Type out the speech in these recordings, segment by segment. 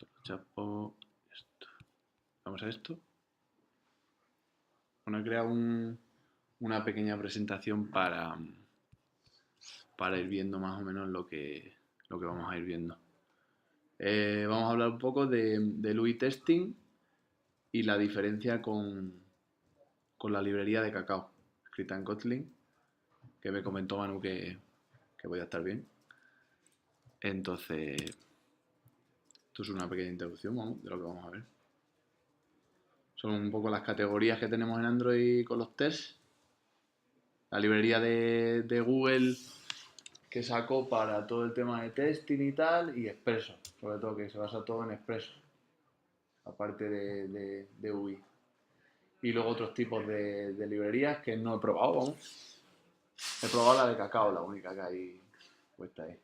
Esto lo chapo. Esto. Vamos a esto. Bueno, he creado una pequeña presentación para ir viendo más o menos lo que vamos a ir viendo. Vamos a hablar un poco del UI testing y la diferencia con la librería de Cacao, escrita en Kotlin, que me comentó Manu que podía estar bien. Entonces, esto es una pequeña introducción, vamos, de lo que vamos a ver. Son un poco las categorías que tenemos en Android con los tests. La librería de Google que sacó para todo el tema de testing y tal, y Expresso, sobre todo, que se basa todo en Expresso, aparte de UI. Y luego otros tipos de librerías que no he probado, vamos. He probado la de Cacao, la única que hay puesta ahí.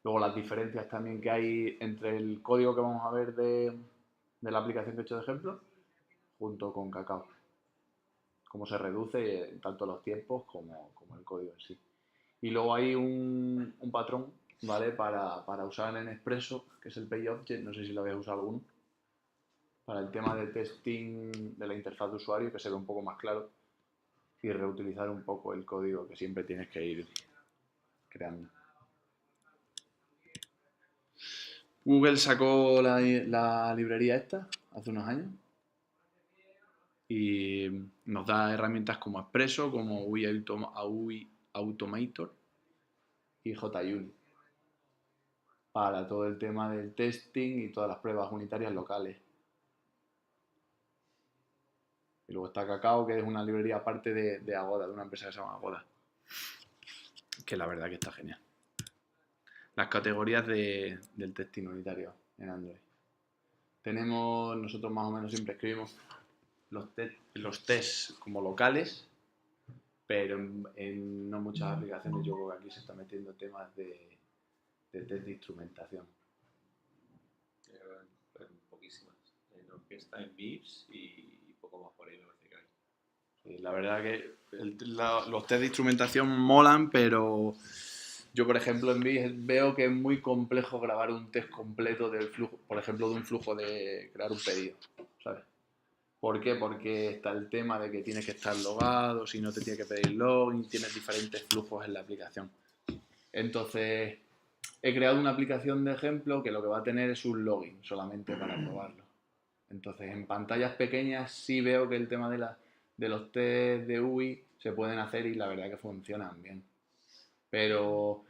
Luego las diferencias también que hay entre el código que vamos a ver de la aplicación que he hecho de ejemplo, junto con Cacao. Cómo se reduce tanto los tiempos como el código en sí. Y luego hay un patrón, ¿vale? Para usar en Expresso, que es el PayObject, no sé si lo habéis usado alguno, para el tema de testing de la interfaz de usuario, que se ve un poco más claro, y reutilizar un poco el código que siempre tienes que ir creando. Google sacó la librería esta hace unos años y nos da herramientas como Expresso, como UI Automator y JUnit para todo el tema del testing y todas las pruebas unitarias locales. Y luego está Cacao, que es una librería aparte de Agoda, de una empresa que se llama Agoda, que la verdad que está genial. Las categorías del testing unitario en Android. Nosotros más o menos siempre escribimos los tests como locales, pero en no muchas aplicaciones yo creo que aquí se está metiendo temas de test de instrumentación. Poquísimas. En orquesta, en VIPs y poco más por ahí me parece que hay. Sí, la verdad que los test de instrumentación molan, pero yo, por ejemplo, en VIPs veo que es muy complejo grabar un test completo del flujo, por ejemplo, de un flujo de crear un pedido, ¿sabes? ¿Por qué? Porque está el tema de que tienes que estar logado, si no te tiene que pedir login, tienes diferentes flujos en la aplicación. Entonces, he creado una aplicación de ejemplo que lo que va a tener es un login solamente para probarlo. Entonces, en pantallas pequeñas sí veo que el tema de los test de UI se pueden hacer y la verdad que funcionan bien. Pero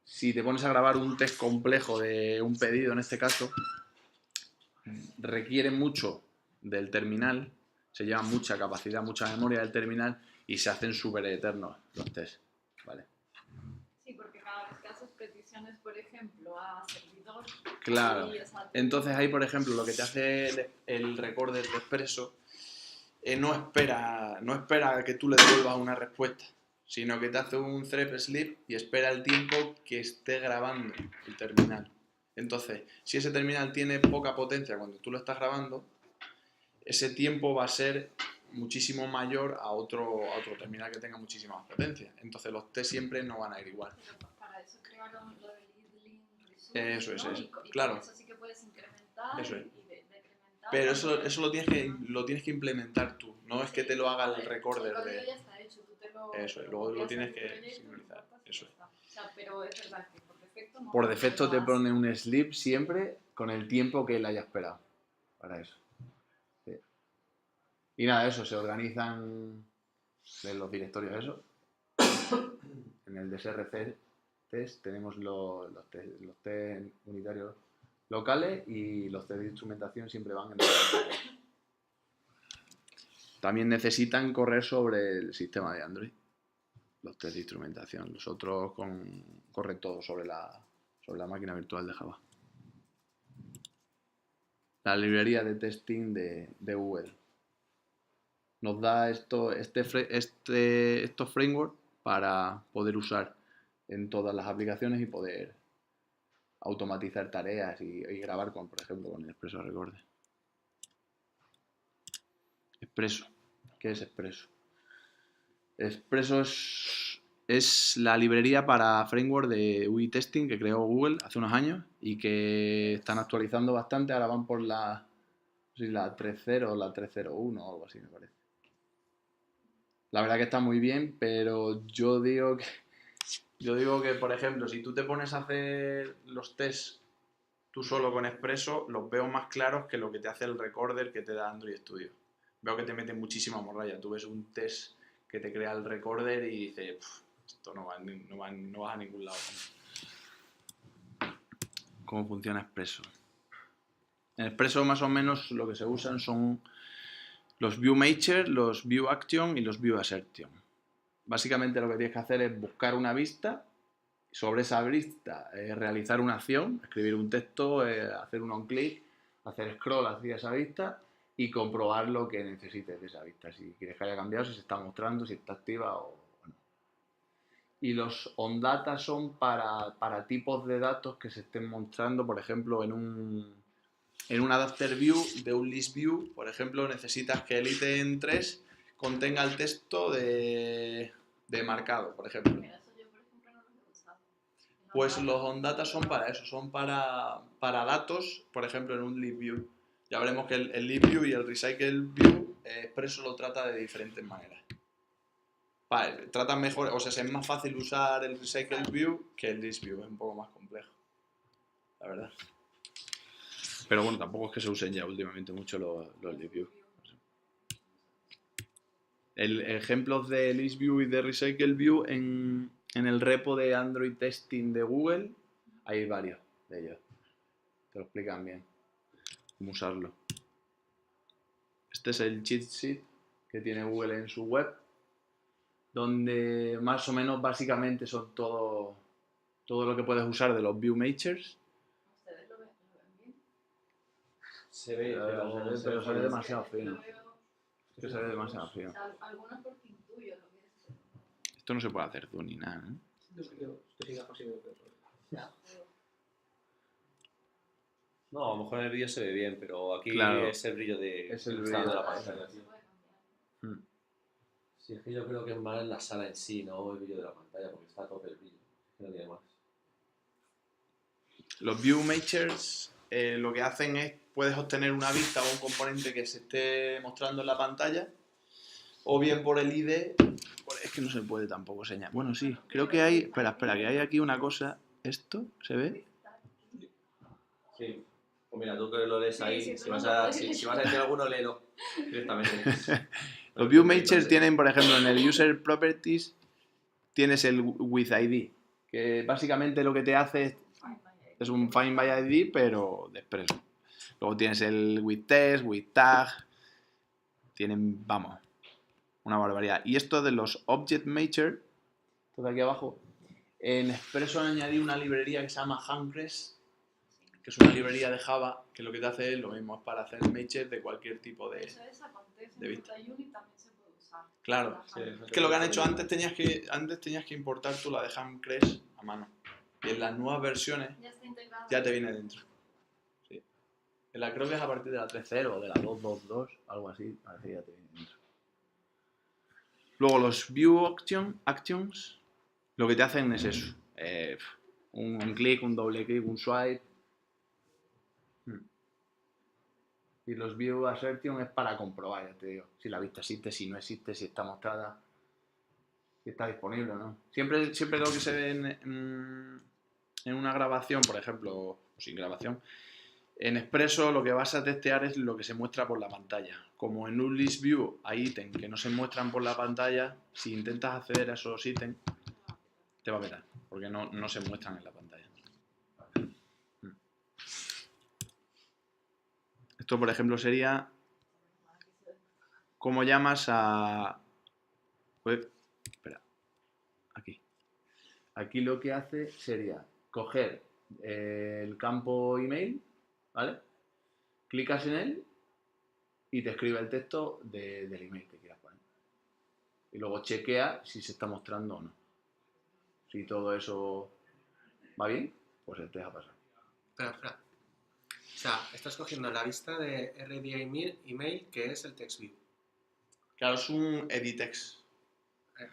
si te pones a grabar un test complejo de un pedido, en este caso, requiere mucho del terminal, se lleva mucha capacidad, mucha memoria del terminal y se hacen súper eternos los tests, ¿vale? Sí, porque cada vez que haces peticiones, por ejemplo, a servidor... Claro. Entonces ahí, por ejemplo, lo que te hace el recorder de Expresso no espera a que tú le devuelvas una respuesta, sino que te hace un thread sleep y espera el tiempo que esté grabando el terminal. Entonces, si ese terminal tiene poca potencia cuando tú lo estás grabando, ese tiempo va a ser muchísimo mayor a otro terminal que tenga muchísima más potencia. Entonces los test siempre no van a ir igual. Pero para eso crearon lo del idling resource, Eso es, ¿no? eso. Y Claro. eso sí que puedes incrementar eso es. y decrementar. Pero eso lo tienes que implementar tú, no es que te lo haga el recorder el de... código ya está hecho, tú te lo... Eso es, luego lo tienes que sincronizar. Eso es. O sea, pero es verdad que por defecto no... Por defecto te pone un sleep siempre con el tiempo que él haya esperado para eso. Sí. Y nada, eso, se organizan en los directorios eso. En el DSRC test tenemos los test unitarios locales y los test de instrumentación siempre van en el DSRC. También necesitan correr sobre el sistema de Android, los test de instrumentación. Los otros corren todo sobre la máquina virtual de Java. La librería de testing de Google nos da estos frameworks para poder usar en todas las aplicaciones y poder automatizar tareas y grabar, por ejemplo, con el Expresso Recorder. Expresso. ¿Qué es Expresso? Expresso es es la librería para framework de UI testing que creó Google hace unos años y que están actualizando bastante. Ahora van por la 3.0 o la 3.01 o algo así, me parece. La verdad que está muy bien, pero yo digo que, por ejemplo, si tú te pones a hacer los tests tú solo con Expresso, los veo más claros que lo que te hace el recorder que te da Android Studio. Veo que te mete muchísima morralla. Tú ves un test que te crea el recorder y dices, esto no vas a ningún lado. ¿Cómo funciona Expresso? En Expresso más o menos lo que se usan son los View Matcher, los View Action y los View Assertion. Básicamente lo que tienes que hacer es buscar una vista, sobre esa vista realizar una acción, escribir un texto, hacer un on-click, hacer scroll hacia esa vista y comprobar lo que necesites de esa vista, si quieres que haya cambiado, si se está mostrando, si está activa o no. Y los on-data son para tipos de datos que se estén mostrando, por ejemplo, en un adapter view de un list view, por ejemplo, necesitas que el ítem 3 contenga el texto de marcado, por ejemplo. Mira, eso yo, por ejemplo, no lo he usado. Pues los on-data son para eso, son para datos, por ejemplo, en un list view. Ya veremos que el list view y el recycle view, Expresso lo trata de diferentes maneras. Vale, tratan mejor, o sea, es más fácil usar el recycle view que el list view, es un poco más complejo, la verdad. Pero bueno, tampoco es que se usen ya últimamente mucho los list view. Ejemplos de list view y de recycle view en el repo de Android Testing de Google hay varios de ellos. Te lo explican bien cómo usarlo. Este es el cheat sheet que tiene Google en su web, donde más o menos básicamente son todo lo que puedes usar de los view matchers. ¿Ustedes lo ven bien? Se ve, pero se ve demasiado Yo fino. lo veo, Es que se ve demasiado fino. o sea, algunos porque intuyo lo que es. Esto no se puede hacer zoom ni nada, ¿eh? Ya, pero No, a lo mejor en el vídeo se ve bien, pero aquí Claro. es el brillo de Es el que brillo está dando la de la pantalla. se tío. puede cambiar. Sí, es que yo creo que es más la sala en sí, no el brillo de la pantalla, porque está a tope el brillo. Es que no tiene más. Los view matchers lo que hacen es, puedes obtener una vista o un componente que se esté mostrando en la pantalla, o bien por el ID, es que no se puede tampoco señalar. Bueno, sí, creo que hay, espera, que hay aquí una cosa, ¿esto se ve? Sí. Pues mira, tú que lo lees Sí, ahí, sí, si tú vas no a lo puedes. decir alguno, léelo directamente. Los view matchers tienen, por ejemplo, en el user properties tienes el with ID, que básicamente lo que te hace es un find by ID, pero de Expresso. Luego tienes el with test, with tag, tienen, vamos, una barbaridad. Y esto de los object matcher, esto de aquí abajo, en Expresso han añadido una librería que se llama Handcrest, que es una librería de Java que lo que te hace es lo mismo, es para hacer matches de cualquier tipo de... Eso es acontece de en vista. Unit también se puede usar. Claro, Sí, es que lo que han hecho antes tenías que importar tú la de Handcrest a mano. Y en las nuevas versiones Ya está integrado. ya te viene dentro. Sí. Creo que es a partir de la 3.0 o de la 2.2.2, algo así, parece que ya te viene dentro. Luego los view actions, lo que te hacen es eso. Un clic, un doble clic, un swipe. Y los view assertion es para comprobar, ya te digo, si la vista existe, si no existe, si está mostrada, si está disponible o no. Siempre lo que se ve en una grabación, por ejemplo, o sin grabación, en Expresso lo que vas a testear es lo que se muestra por la pantalla. Como en un list view hay ítems que no se muestran por la pantalla, si intentas acceder a esos ítems, te va a petar, porque no se muestran en la pantalla. Esto, por ejemplo, sería cómo llamas a... Pues, espera, aquí. Aquí lo que hace sería coger el campo email, ¿vale? Clicas en él y te escribe el texto del email que quieras poner. Y luego chequea si se está mostrando o no. Si todo eso va bien, pues te deja pasar. Espera. O sea, estás cogiendo la vista de RDA email que es el text view. Claro, es un editex.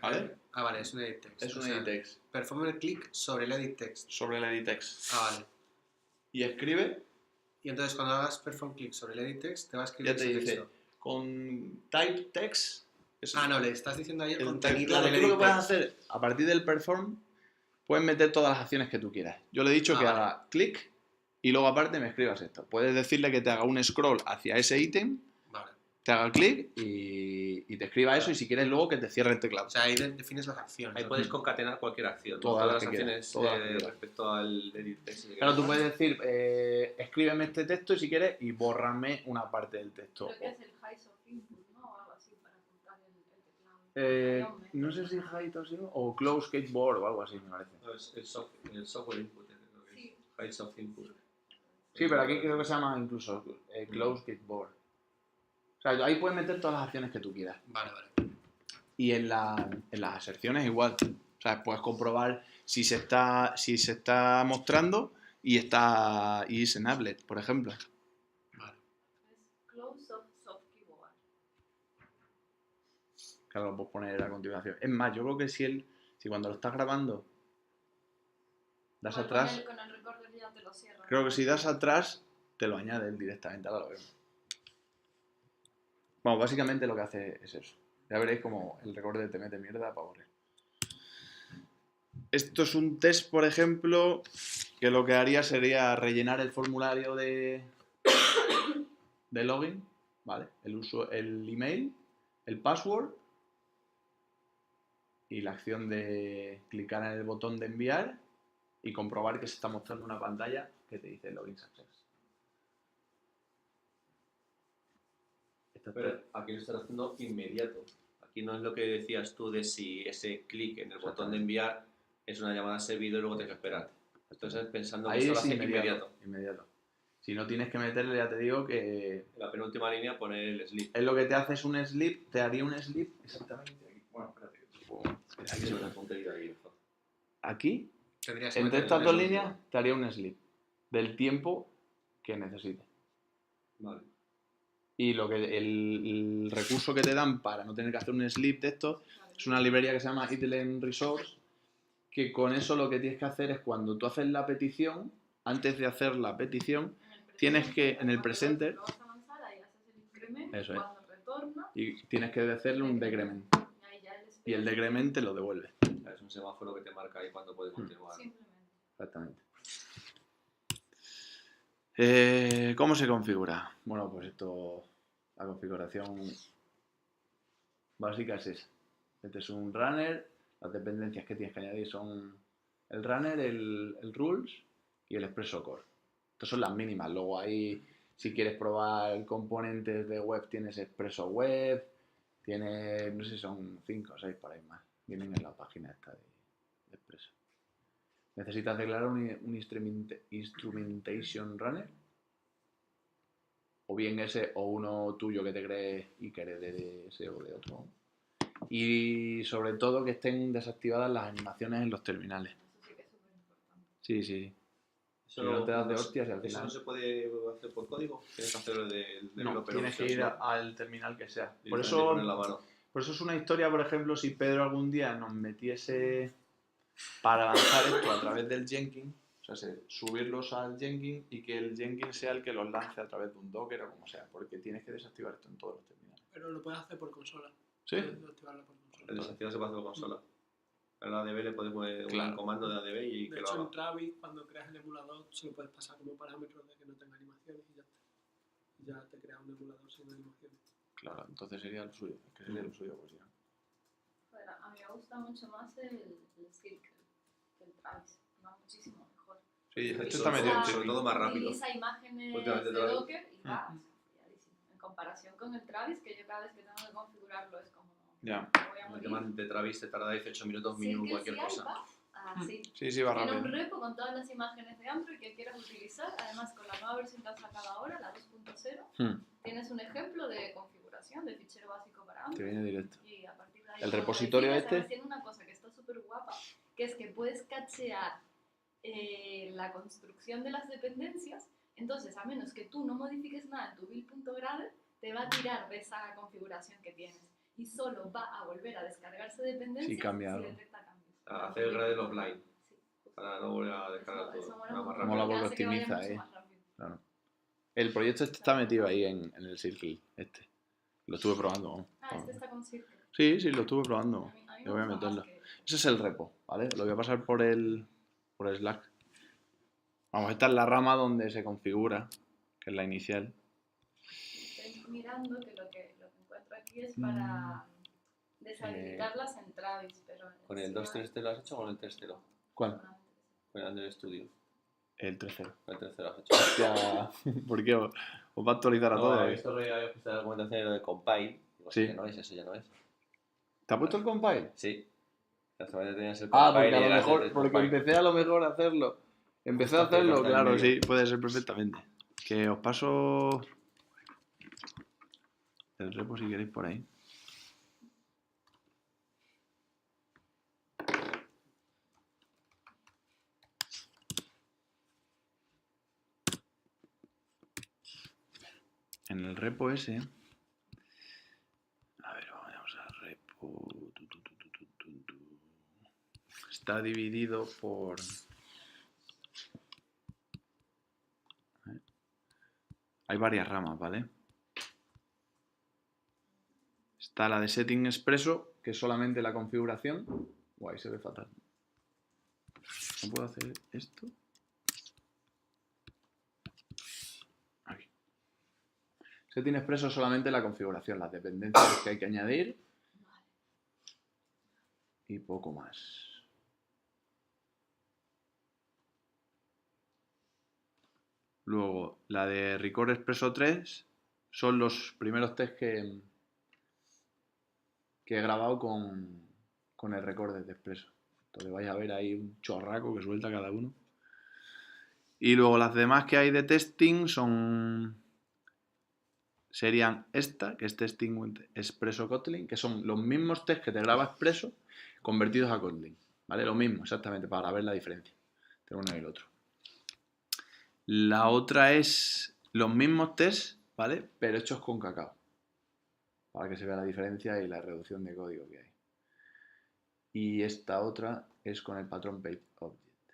¿Vale? Ah, vale, es un edit text. Es O un sea, edit text. Performa el clic sobre el edit text. Sobre el edit text. Ah, vale. Y escribe, Y entonces cuando hagas perform clic sobre el edit text, te va a escribir ya te ese dice, texto. con type text. Ah, no, le estás diciendo ahí el El contenido claro, del tú lo que edit puedes text. hacer, a partir del perform, puedes meter todas las acciones que tú quieras. Yo le he dicho Ah, que vale. haga clic y luego aparte me escribas esto. Puedes decirle que te haga un scroll hacia ese ítem, Vale. te haga clic y te escriba eso y si quieres luego que te cierre el teclado. O sea, ahí defines las acciones. Ahí ¿no? puedes concatenar cualquier acción, ¿no? Todas las las que quieras, acciones todas las que quieras. respecto al edit text. Claro, tú puedes decir, escríbeme este texto y si quieres y bórrame una parte del texto. Creo que es el height of input, ¿no? O algo así para ocultar el teclado. No sé si height o si no, o close skateboard o algo así, me parece. No, es el software input, creo que Sí. es height of input. Sí, pero aquí creo que se llama incluso close skateboard. O sea, ahí puedes meter todas las acciones que tú quieras. Vale, vale. Y en las aserciones igual. O sea, puedes comprobar si se está mostrando y es enabled, por ejemplo. Vale. Es close of soft keyboard. Claro, lo puedes poner a continuación. Es más, yo creo que si cuando lo estás grabando das Igual atrás, Con el recorder ya te lo cierra. creo que si das atrás te lo añade él directamente, ahora lo vemos. Bueno, básicamente lo que hace es eso. Ya veréis como el recorder te mete mierda para borrar. Esto es un test, por ejemplo, que lo que haría sería rellenar el formulario de login, ¿vale? El email, el password y la acción de clicar en el botón de enviar y comprobar que se está mostrando una pantalla que te dice login success. Pero aquí lo estás haciendo inmediato. Aquí no es lo que decías tú de si ese clic en el botón de enviar es una llamada a servidor y luego tienes que esperar. Entonces pensando que Ahí esto lo es hace inmediato. Si no tienes que meterle, ya te digo que En la penúltima línea poner el sleep. es lo que te hace es un sleep, te haría un sleep exactamente aquí. Bueno, espérate. Aquí se me apunta ahí mejor. Aquí, Tendrías que entre meter estas el dos menú. líneas, te haría un sleep del tiempo que necesites. Vale. Y el recurso que te dan para no tener que hacer un sleep de esto es una librería que se llama idle resource, que con eso lo que tienes que hacer es cuando tú haces la petición, antes de hacer la petición, tienes que, en el presenter, Lo vas a avanzar, ahí haces el incremento. Eso es. Cuando retorna, y tienes que hacerle un decrement. y ahí ya el Y el decrement te lo devuelve. Es un semáforo que te marca ahí cuando puedes continuar. Simplemente. Exactamente. ¿Cómo se configura? Bueno, pues la configuración básica es esa. Este es un runner, las dependencias que tienes que añadir son el runner, el rules y el expresso core. Estas son las mínimas. Luego ahí, si quieres probar componentes de web, tienes expresso web, tienes, no sé si son 5 o 6 por ahí más. Vienen en la página esta de expresso. Necesitas declarar un instrumentation runner, o bien ese o uno tuyo que te crees y que herede de ese o de otro. Y sobre todo que estén desactivadas las animaciones en los terminales. Eso sí que es súper importante. Sí, sí. Eso Si no te das de hostias y al ¿Eso final... no se puede hacer por código? Tienes que hacerlo del No, developer tienes que options, ir ¿no? al terminal que sea. Y Por tienes que poner la eso, mano. por eso es una historia, por ejemplo, si Pedro algún día nos metiese para lanzar esto a través del Jenkins, o sea, subirlos al Jenkins y que el Jenkins sea el que los lance a través de un Docker o como sea, porque tienes que desactivar esto en todos los terminales. Pero lo puedes hacer por consola. ¿Sí? Puedes desactivarlo por consola. El desactivar se puede hacer por consola. En la ADB le puedes poner Claro. un comando de ADB y De que lo hecho, en haga. Travis, cuando creas el emulador, se lo puedes pasar como parámetro de que no tenga animaciones y ya está. Y ya te crea un emulador sin animaciones. Claro, entonces sería el suyo. ¿Qué sería el suyo? Pues ya. Joder, a mí me gusta mucho más el Circle que el Travis. Va muchísimo mejor. Sí, Sobre esto está todo- medio en sobre todo más rápido. Utiliza imágenes Últimamente de Travis. Docker y va folladísimo. En comparación con el Travis, que yo cada vez que tengo que configurarlo es como... Ya. me voy a El morir. tema de Travis te tarda 18 minutos mínimo Circle cualquier sí hay, cosa. va así. Sí, va Tiene un rápido. repo con todas las imágenes de Android que quieras utilizar. Además, con la nueva versión que han sacado ahora, la 2.0, tienes un ejemplo de configuración de fichero básico para Te Android. viene directo. Y a partir de ahí, El como repositorio decías, este- además tiene una cosa que está súper guapa, que es que puedes cachear la construcción de las dependencias. Entonces, a menos que tú no modifiques nada en tu build.grade, te va a tirar de esa configuración que tienes. y solo va a volver a descargarse dependencias Sí, cambia si algo. detecta cambios. Hacer el Gradle offline Sí, justo. para no volver a descargar Eso todo. mola Nada un más montón, Mola rápido. porque hace que vaya optimiza, mucho más rápido. Claro. El proyecto este está metido ahí en el Circle, este. Lo estuve probando. Vamos. Este está con Circle. Sí, lo estuve probando. A mí Yo voy a me gusta meterlo. más que... Ese es el repo, ¿vale? Lo voy a pasar por el Slack. Vamos, esta es la rama donde se configura, que es la inicial. Estoy mirando que lo que encuentro aquí es para deshabilitarlas en Travis, pero... ¿Con el 2.3.0 lo has hecho o con el 3.0? ¿Cuál? Con el Android Studio. El 3.0. Con el 3.0 lo has hecho. Hostia, ¿por qué? ¿Os va a actualizar a No, todos? he visto que había puesto la documentación en lo de compile. Digo, Sí. eso ya no es, eso ya no es. ¿Te ha puesto el compile? Sí. Hasta ahora tenías el Ah, compile porque a y lo el mejor, asset porque compile. empecé a lo mejor a hacerlo. Empecé a Justo hace hacerlo, corta en claro, medio. sí, puede ser perfectamente. Que os paso el repo si queréis por ahí. En el repo ese, a ver, vamos al repo. Está dividido por... Hay varias ramas, ¿vale? Está la de Setting Expresso, que es solamente la configuración. Guay, se ve fatal. ¿No puedo hacer esto? Aquí. Setting Expresso es solamente la configuración, las dependencias que hay que añadir y poco más. Luego, la de Record Expresso 3 son los primeros test que he grabado con el Recorder de Expresso. Entonces vais a ver ahí un chorraco que suelta cada uno. Y luego las demás que hay de testing serían esta, que es Testing Expresso Kotlin, que son los mismos tests que te graba Expresso convertidos a Kotlin. ¿Vale? Lo mismo, exactamente, para ver la diferencia entre uno y el otro. La otra es los mismos tests, ¿vale? Pero hechos con Cacao. Para que se vea la diferencia y la reducción de código que hay. Y esta otra es con el patrón Page Object.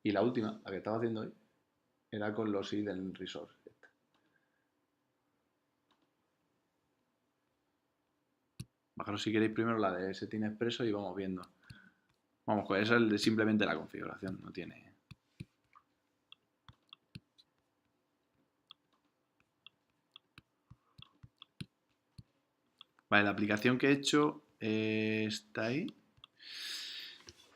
Y la última, la que estaba haciendo hoy, era con los Hidden Resource. Bajaros si queréis primero la de Setting Expresso y vamos viendo. Vamos, pues esa es simplemente la configuración, no tiene... Vale, la aplicación que he hecho está ahí.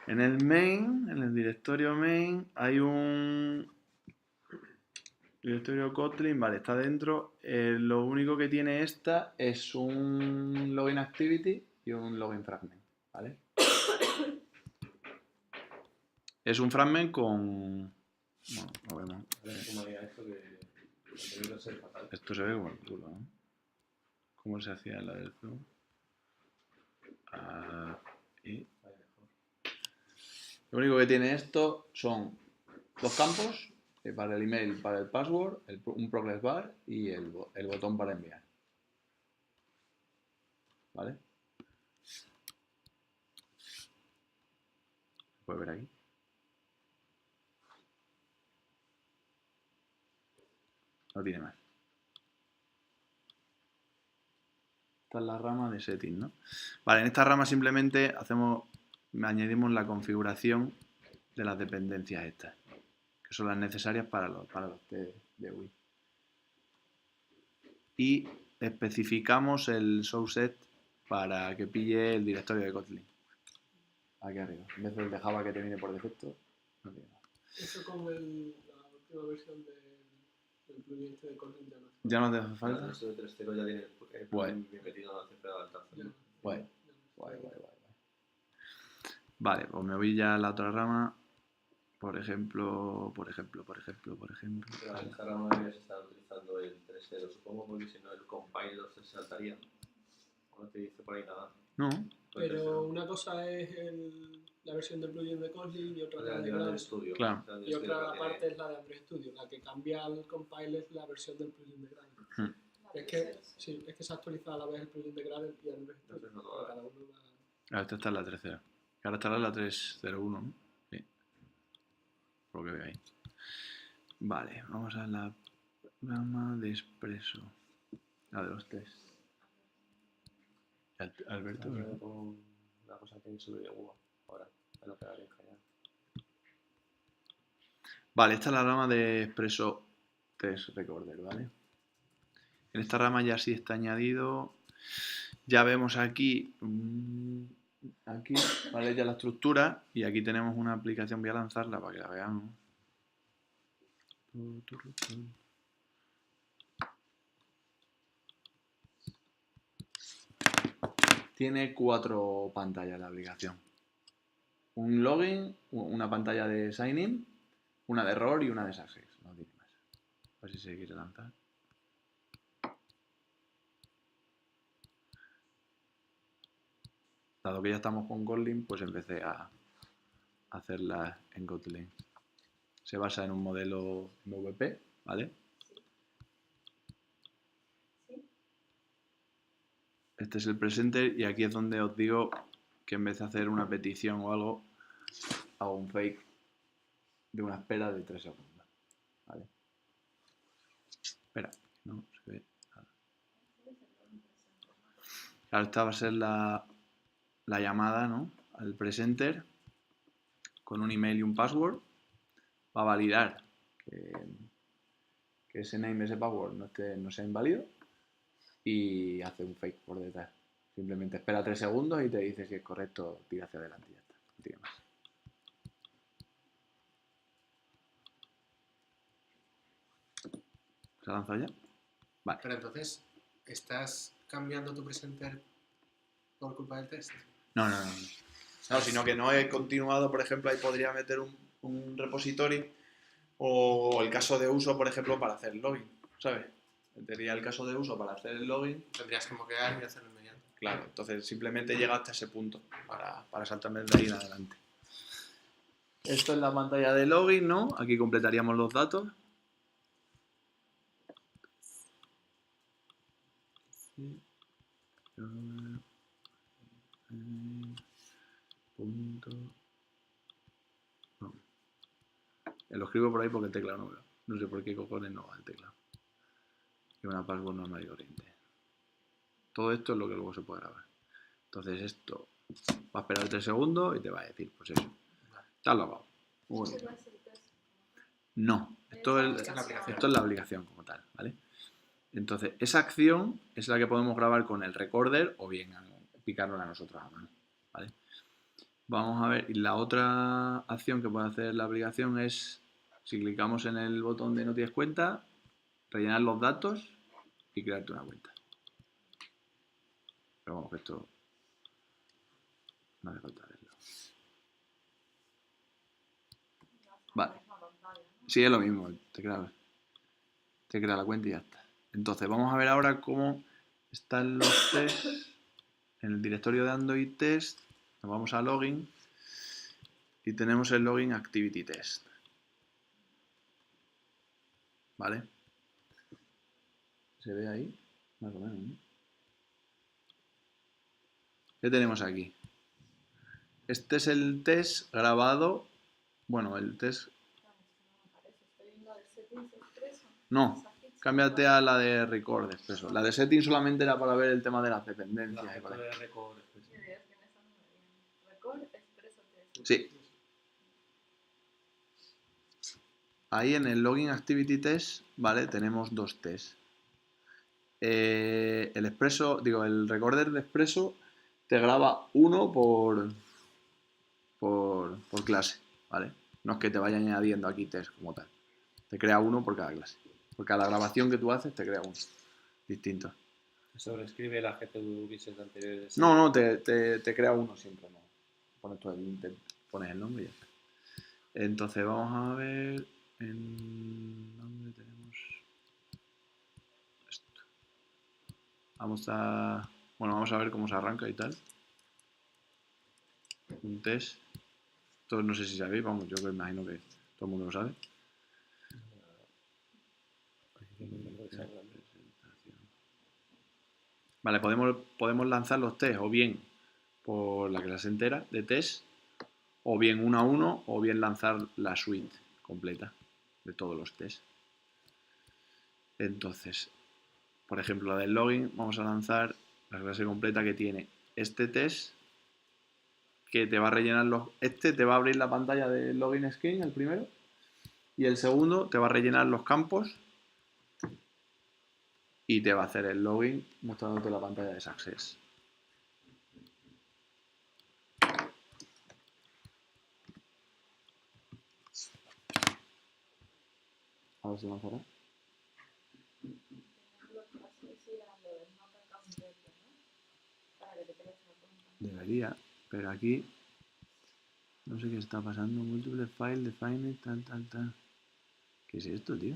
En el main, en el directorio main, hay un directorio Kotlin, vale, está dentro. Lo único que tiene esta es un login activity y un login fragment, ¿vale? Es un fragment con... Bueno, lo vemos. Esto se ve como el culo, ¿no? ¿Cómo se hacía la del zoom? Y... Lo único que tiene esto son dos campos, para el email, para el password, un progress bar y el botón para enviar. ¿Vale? Puedes ver aquí. No tiene más. Esta es la rama de setting, ¿no? Vale, en esta rama simplemente añadimos la configuración de las dependencias estas, que son las necesarias para los test de UI. Y especificamos el source para que pille el directorio de Kotlin. Aquí arriba. En vez del de Java que te viene por defecto, no tiene nada. Eso con la última versión del plugin este de Kotlin ya no hace. ¿Ya no te hace falta? Esto de 3.0 ya tiene el plugin bien metido, no hace falta. Guay. Vale, pues me voy ya a la otra rama. Por ejemplo. Pero en esta rama deberías estar utilizando el 3.0, supongo, porque si no el compiler se saltaría. No te dice por ahí nada. No. Pero una cosa es la versión del plugin de Kotlin y otra la de Gradle. Studio. Claro. Y otra parte es la de Android Studio. La que cambia al compiler es la versión del plugin de Gradle. La Es que, sí, es que se ha actualizado a la vez el plugin de Gradle y el registro. Entonces no lo Cada uno Esta está en la 3.0. Y ahora estará en la 3.01, ¿no? Sí. Por lo que veo ahí. Vale, vamos a la rama de expreso. La de los test. Alberto, Vamos a ¿no? ver con una cosa que subir de Google ahora, a lo que haré ya. Vale, esta es la rama de expreso test recorder, ¿vale? En esta rama ya sí está añadido. Ya vemos aquí, aquí, ¿vale? Ya la estructura y aquí tenemos una aplicación, voy a lanzarla para que la veamos. Tiene 4 pantallas la aplicación. Un login, una pantalla de sign in, una de error y una de success. No tiene más. A ver si se quiere lanzar. Dado que ya estamos con Kotlin, pues empecé a hacerla en Kotlin. Se basa en un modelo MVP, ¿vale? Sí. Este es el presenter y aquí es donde os digo que en vez de hacer una petición o algo, hago un fake de una espera de 3 segundos, ¿vale? Espera, no se ve nada. Claro, esta va a ser la llamada, ¿no? Al presenter con un email y un password. Va a validar que ese name, ese password no sea inválido y hace un fake por detrás. Simplemente espera 3 segundos y te dice si es correcto, tira hacia adelante y ya está. No tiene más. ¿Se ha lanzado ya? Vale. Pero entonces, ¿estás cambiando tu presenter por culpa del test? No. No, sino que no he continuado, por ejemplo, ahí podría meter un repository o el caso de uso, por ejemplo, para hacer el login, ¿sabes? Metería el caso de uso para hacer el login. Tendrías que moquear y hacerlo inmediato. Claro, entonces simplemente llega hasta ese punto para saltarme de ahí en adelante. Esto es la pantalla de login, ¿no? Aquí completaríamos los datos. Punto. No. Lo escribo por ahí porque el teclado no veo. No sé por qué cojones no va el teclado. Y una password normal y corriente. Todo esto es lo que luego se puede grabar. Entonces esto va a esperar 3 segundos y te va a decir, pues eso. Está logado. Muy Ese bien. no es el test. No, esto es la aplicación como tal, ¿vale? Entonces, esa acción es la que podemos grabar con el recorder o bien picarla a nosotros a mano, ¿vale? Vamos a ver, y la otra acción que puede hacer la aplicación es, si clicamos en el botón de no tienes cuenta, rellenar los datos y crearte una cuenta. Pero vamos, que esto no hace falta verlo. Vale. Sí, es lo mismo, te crea la cuenta y ya está. Entonces, vamos a ver ahora cómo están los tests en el directorio de Android Test. Nos vamos a Login y tenemos el Login Activity Test. ¿Vale? ¿Se ve ahí? Más o menos, ¿no? ¿Qué tenemos aquí? Este es el test grabado. Bueno, el test... Estoy viendo de settings expreso. No, cámbiate a la de Record Expreso. La de Setting solamente era para ver el tema de las dependencias. y por ahí. Record expreso test. Sí. Ahí en el Login Activity Test, ¿vale? Tenemos 2 tests. El Expreso, digo, el recorder de Expreso te graba uno por clase, ¿vale? No es que te vaya añadiendo aquí test como tal. Te crea uno por cada clase. Por cada grabación que tú haces te crea uno distinto. Sobrescribe la GPU Visual anteriores. No, te crea uno siempre, ¿no? Pones el nombre y ya está. Entonces vamos a ver en dónde tenemos esto. Vamos a ver cómo se arranca y tal. Un test. Esto no sé si sabéis, vamos, yo me imagino que todo el mundo lo sabe. Vale, podemos lanzar los test o bien por la clase entera de test, o bien uno a uno, o bien lanzar la suite completa de todos los tests. Entonces, por ejemplo, la del login, vamos a lanzar la clase completa que tiene este test, que te va a rellenar te va a abrir la pantalla del login screen, el primero, y el segundo te va a rellenar los campos y te va a hacer el login mostrándote la pantalla de Success. A ver si lanzará. Debería, pero aquí no sé qué está pasando. Múltiples file, define, tal. ¿Qué es esto, tío?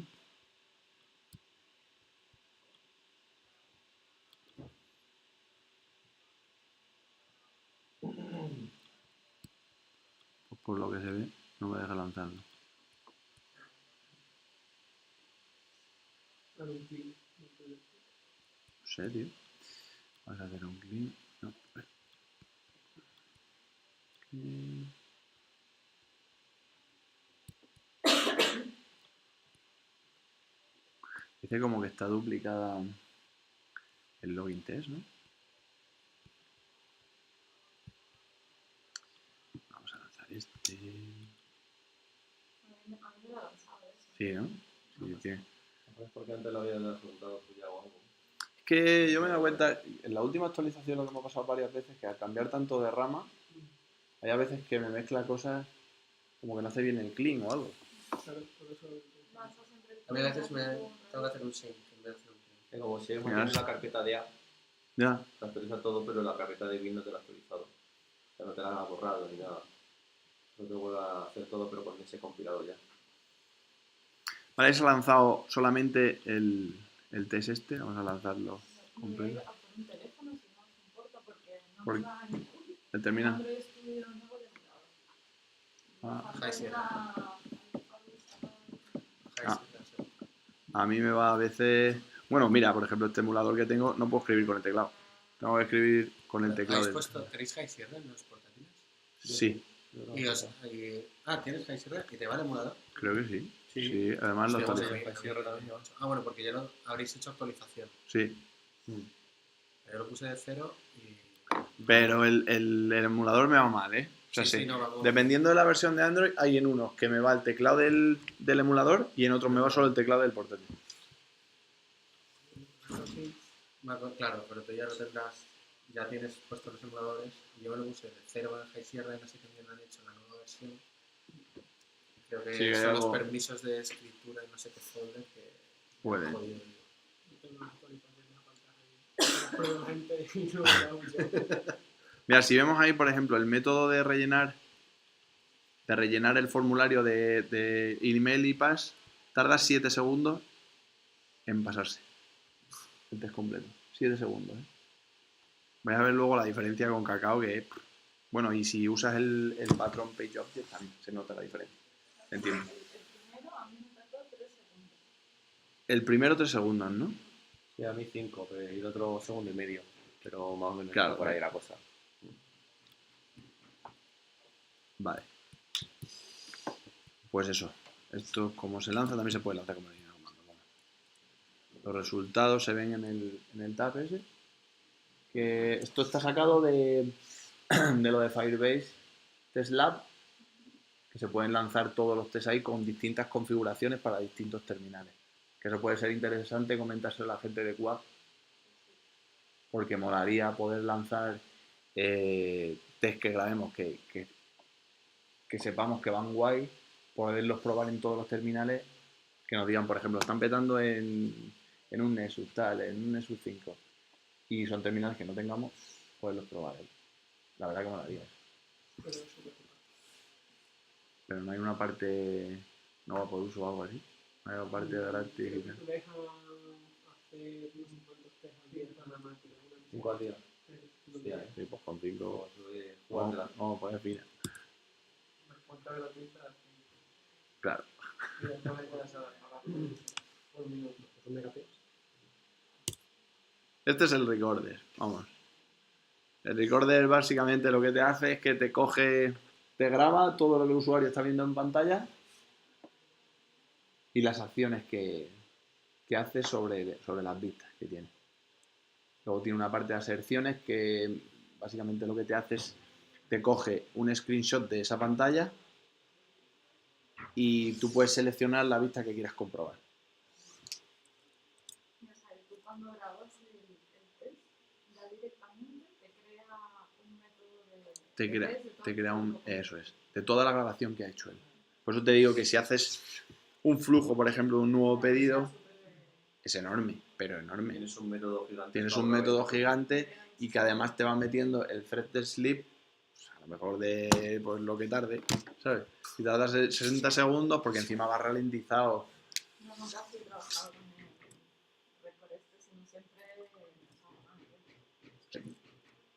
Pues por lo que se ve, no me deja lanzarlo. Dale un clic. No sé, tío. Vamos a hacer un clic. No, a ver. Dice como que está duplicada el login test, ¿no? Vamos a lanzar este. A mí me lo ha lanzado eso. Sí, ¿no? Sí, tiene. ¿Sabes por qué antes lo había preguntado tú ya o algo? Es que yo me he dado cuenta, en la última actualización lo que me ha pasado varias veces, que al cambiar tanto de rama, hay a veces que me mezcla cosas como que no hace bien el clean o algo. Claro, por eso. No, eso siempre A mí a veces tengo que hacer un sync en vez de hacer un clean. Que como si hemos Mira, tenido la carpeta de A, Ya. te actualiza todo, pero la carpeta de bin no te la ha actualizado. O sea, no te la ha borrado ni nada. No te vuelve a hacer todo, pero con ese compilado ya. Vale, se ha lanzado solamente el test este. Vamos a lanzarlo me completo. voy a por un teléfono si no os importa porque no Por- me va a ningún El terminal. Android Studio nuevo de lado. Ah, High Sierra. Ah. A mí me va a veces... Bueno, mira, por ejemplo, este emulador que tengo no puedo escribir con el teclado. Tengo que escribir con el teclado. ¿Tenéis High Sierra en los portátiles? Sí, ¿Tienes High Sierra y te va el emulador? creo que sí. Sí. Sí, además lo Hostia, actualizo. pues High Sierra también. Bueno, porque ya lo habréis hecho actualización. Sí. Yo lo puse de cero y... Pero el emulador me va mal, ¿eh? O sea, sí. no, vamos. Dependiendo de la versión de Android, hay en unos que me va el teclado del emulador y en otros me va solo el teclado del portátil. Claro, pero tú ya lo tendrás, ya tienes puestos los emuladores. Yo me lo puse de cero en High Sierra y no sé qué bien lo han hecho en la nueva versión. Creo que Sí, son algo... los permisos de escritura y no sé qué folder que... Puede. Jodido. Yo tengo una actualización en la pantalla. Pero la gente y no la usa. Mira, si vemos ahí, por ejemplo, el método de rellenar el formulario de email y pass, tarda 7 segundos en pasarse. El test completo. 7 segundos, ¿eh? Vais a ver luego la diferencia con Kakao, que es... Bueno, y si usas el patrón page object también se nota la diferencia. Entiendo. El primero a mí me tardó 3 segundos. El primero 3 segundos, ¿no? Sí, a mí 5, pero y el otro segundo y medio. Pero más o menos Claro, está por ahí la cosa. Vale. Pues eso. Esto, como se lanza, también se puede lanzar como línea de comando. Los resultados se ven en el tab ese. Que esto está sacado de lo de Firebase Test Lab, que se pueden lanzar todos los tests ahí con distintas configuraciones para distintos terminales. Que eso puede ser interesante comentárselo a la gente de QA, porque molaría poder lanzar tests que grabemos que sepamos que van guay, poderlos probar en todos los terminales, que nos digan, por ejemplo, están petando en un Nexus tal, en un Nexus 5, y son terminales que no tengamos, poderlos probar. La verdad que molaría eso. Pero es súper fácil. Pero no hay una parte no va por uso o algo así. No hay una parte gratis. Creo que te deja hacer no sé cuántos test al día para la máquina. 5 al día. Hostia, Sí, pues con 5 Eso de jugártela. vamos a poner fina. Una cuenta gratuita. Claro. Y después le puedes pagar por minuto. ¿Son megapios? Este es el recorder, vamos. El recorder básicamente lo que te hace es que te coge, te graba todo lo que el usuario está viendo en pantalla y las acciones que hace sobre las vistas que tiene. Luego tiene una parte de aserciones que básicamente lo que te hace es te coge un screenshot de esa pantalla y tú puedes seleccionar la vista que quieras comprobar. Ya sabes, tú cuando grabas el test, ya directamente te crea un método de test de todo Te el crea un... flujo. Eso es. De toda la grabación que ha hecho él. Por eso te digo que si haces un flujo, por ejemplo, de un nuevo pedido, es enorme, pero enorme. Tienes un método gigante. Tienes un método gigante y que además te va metiendo el thread de sleep, pues a lo mejor de pues, lo que tarde, ¿sabes? Si tardas 60 segundos, porque encima va ralentizado. No, nunca he trabajado con el récord este, sino siempre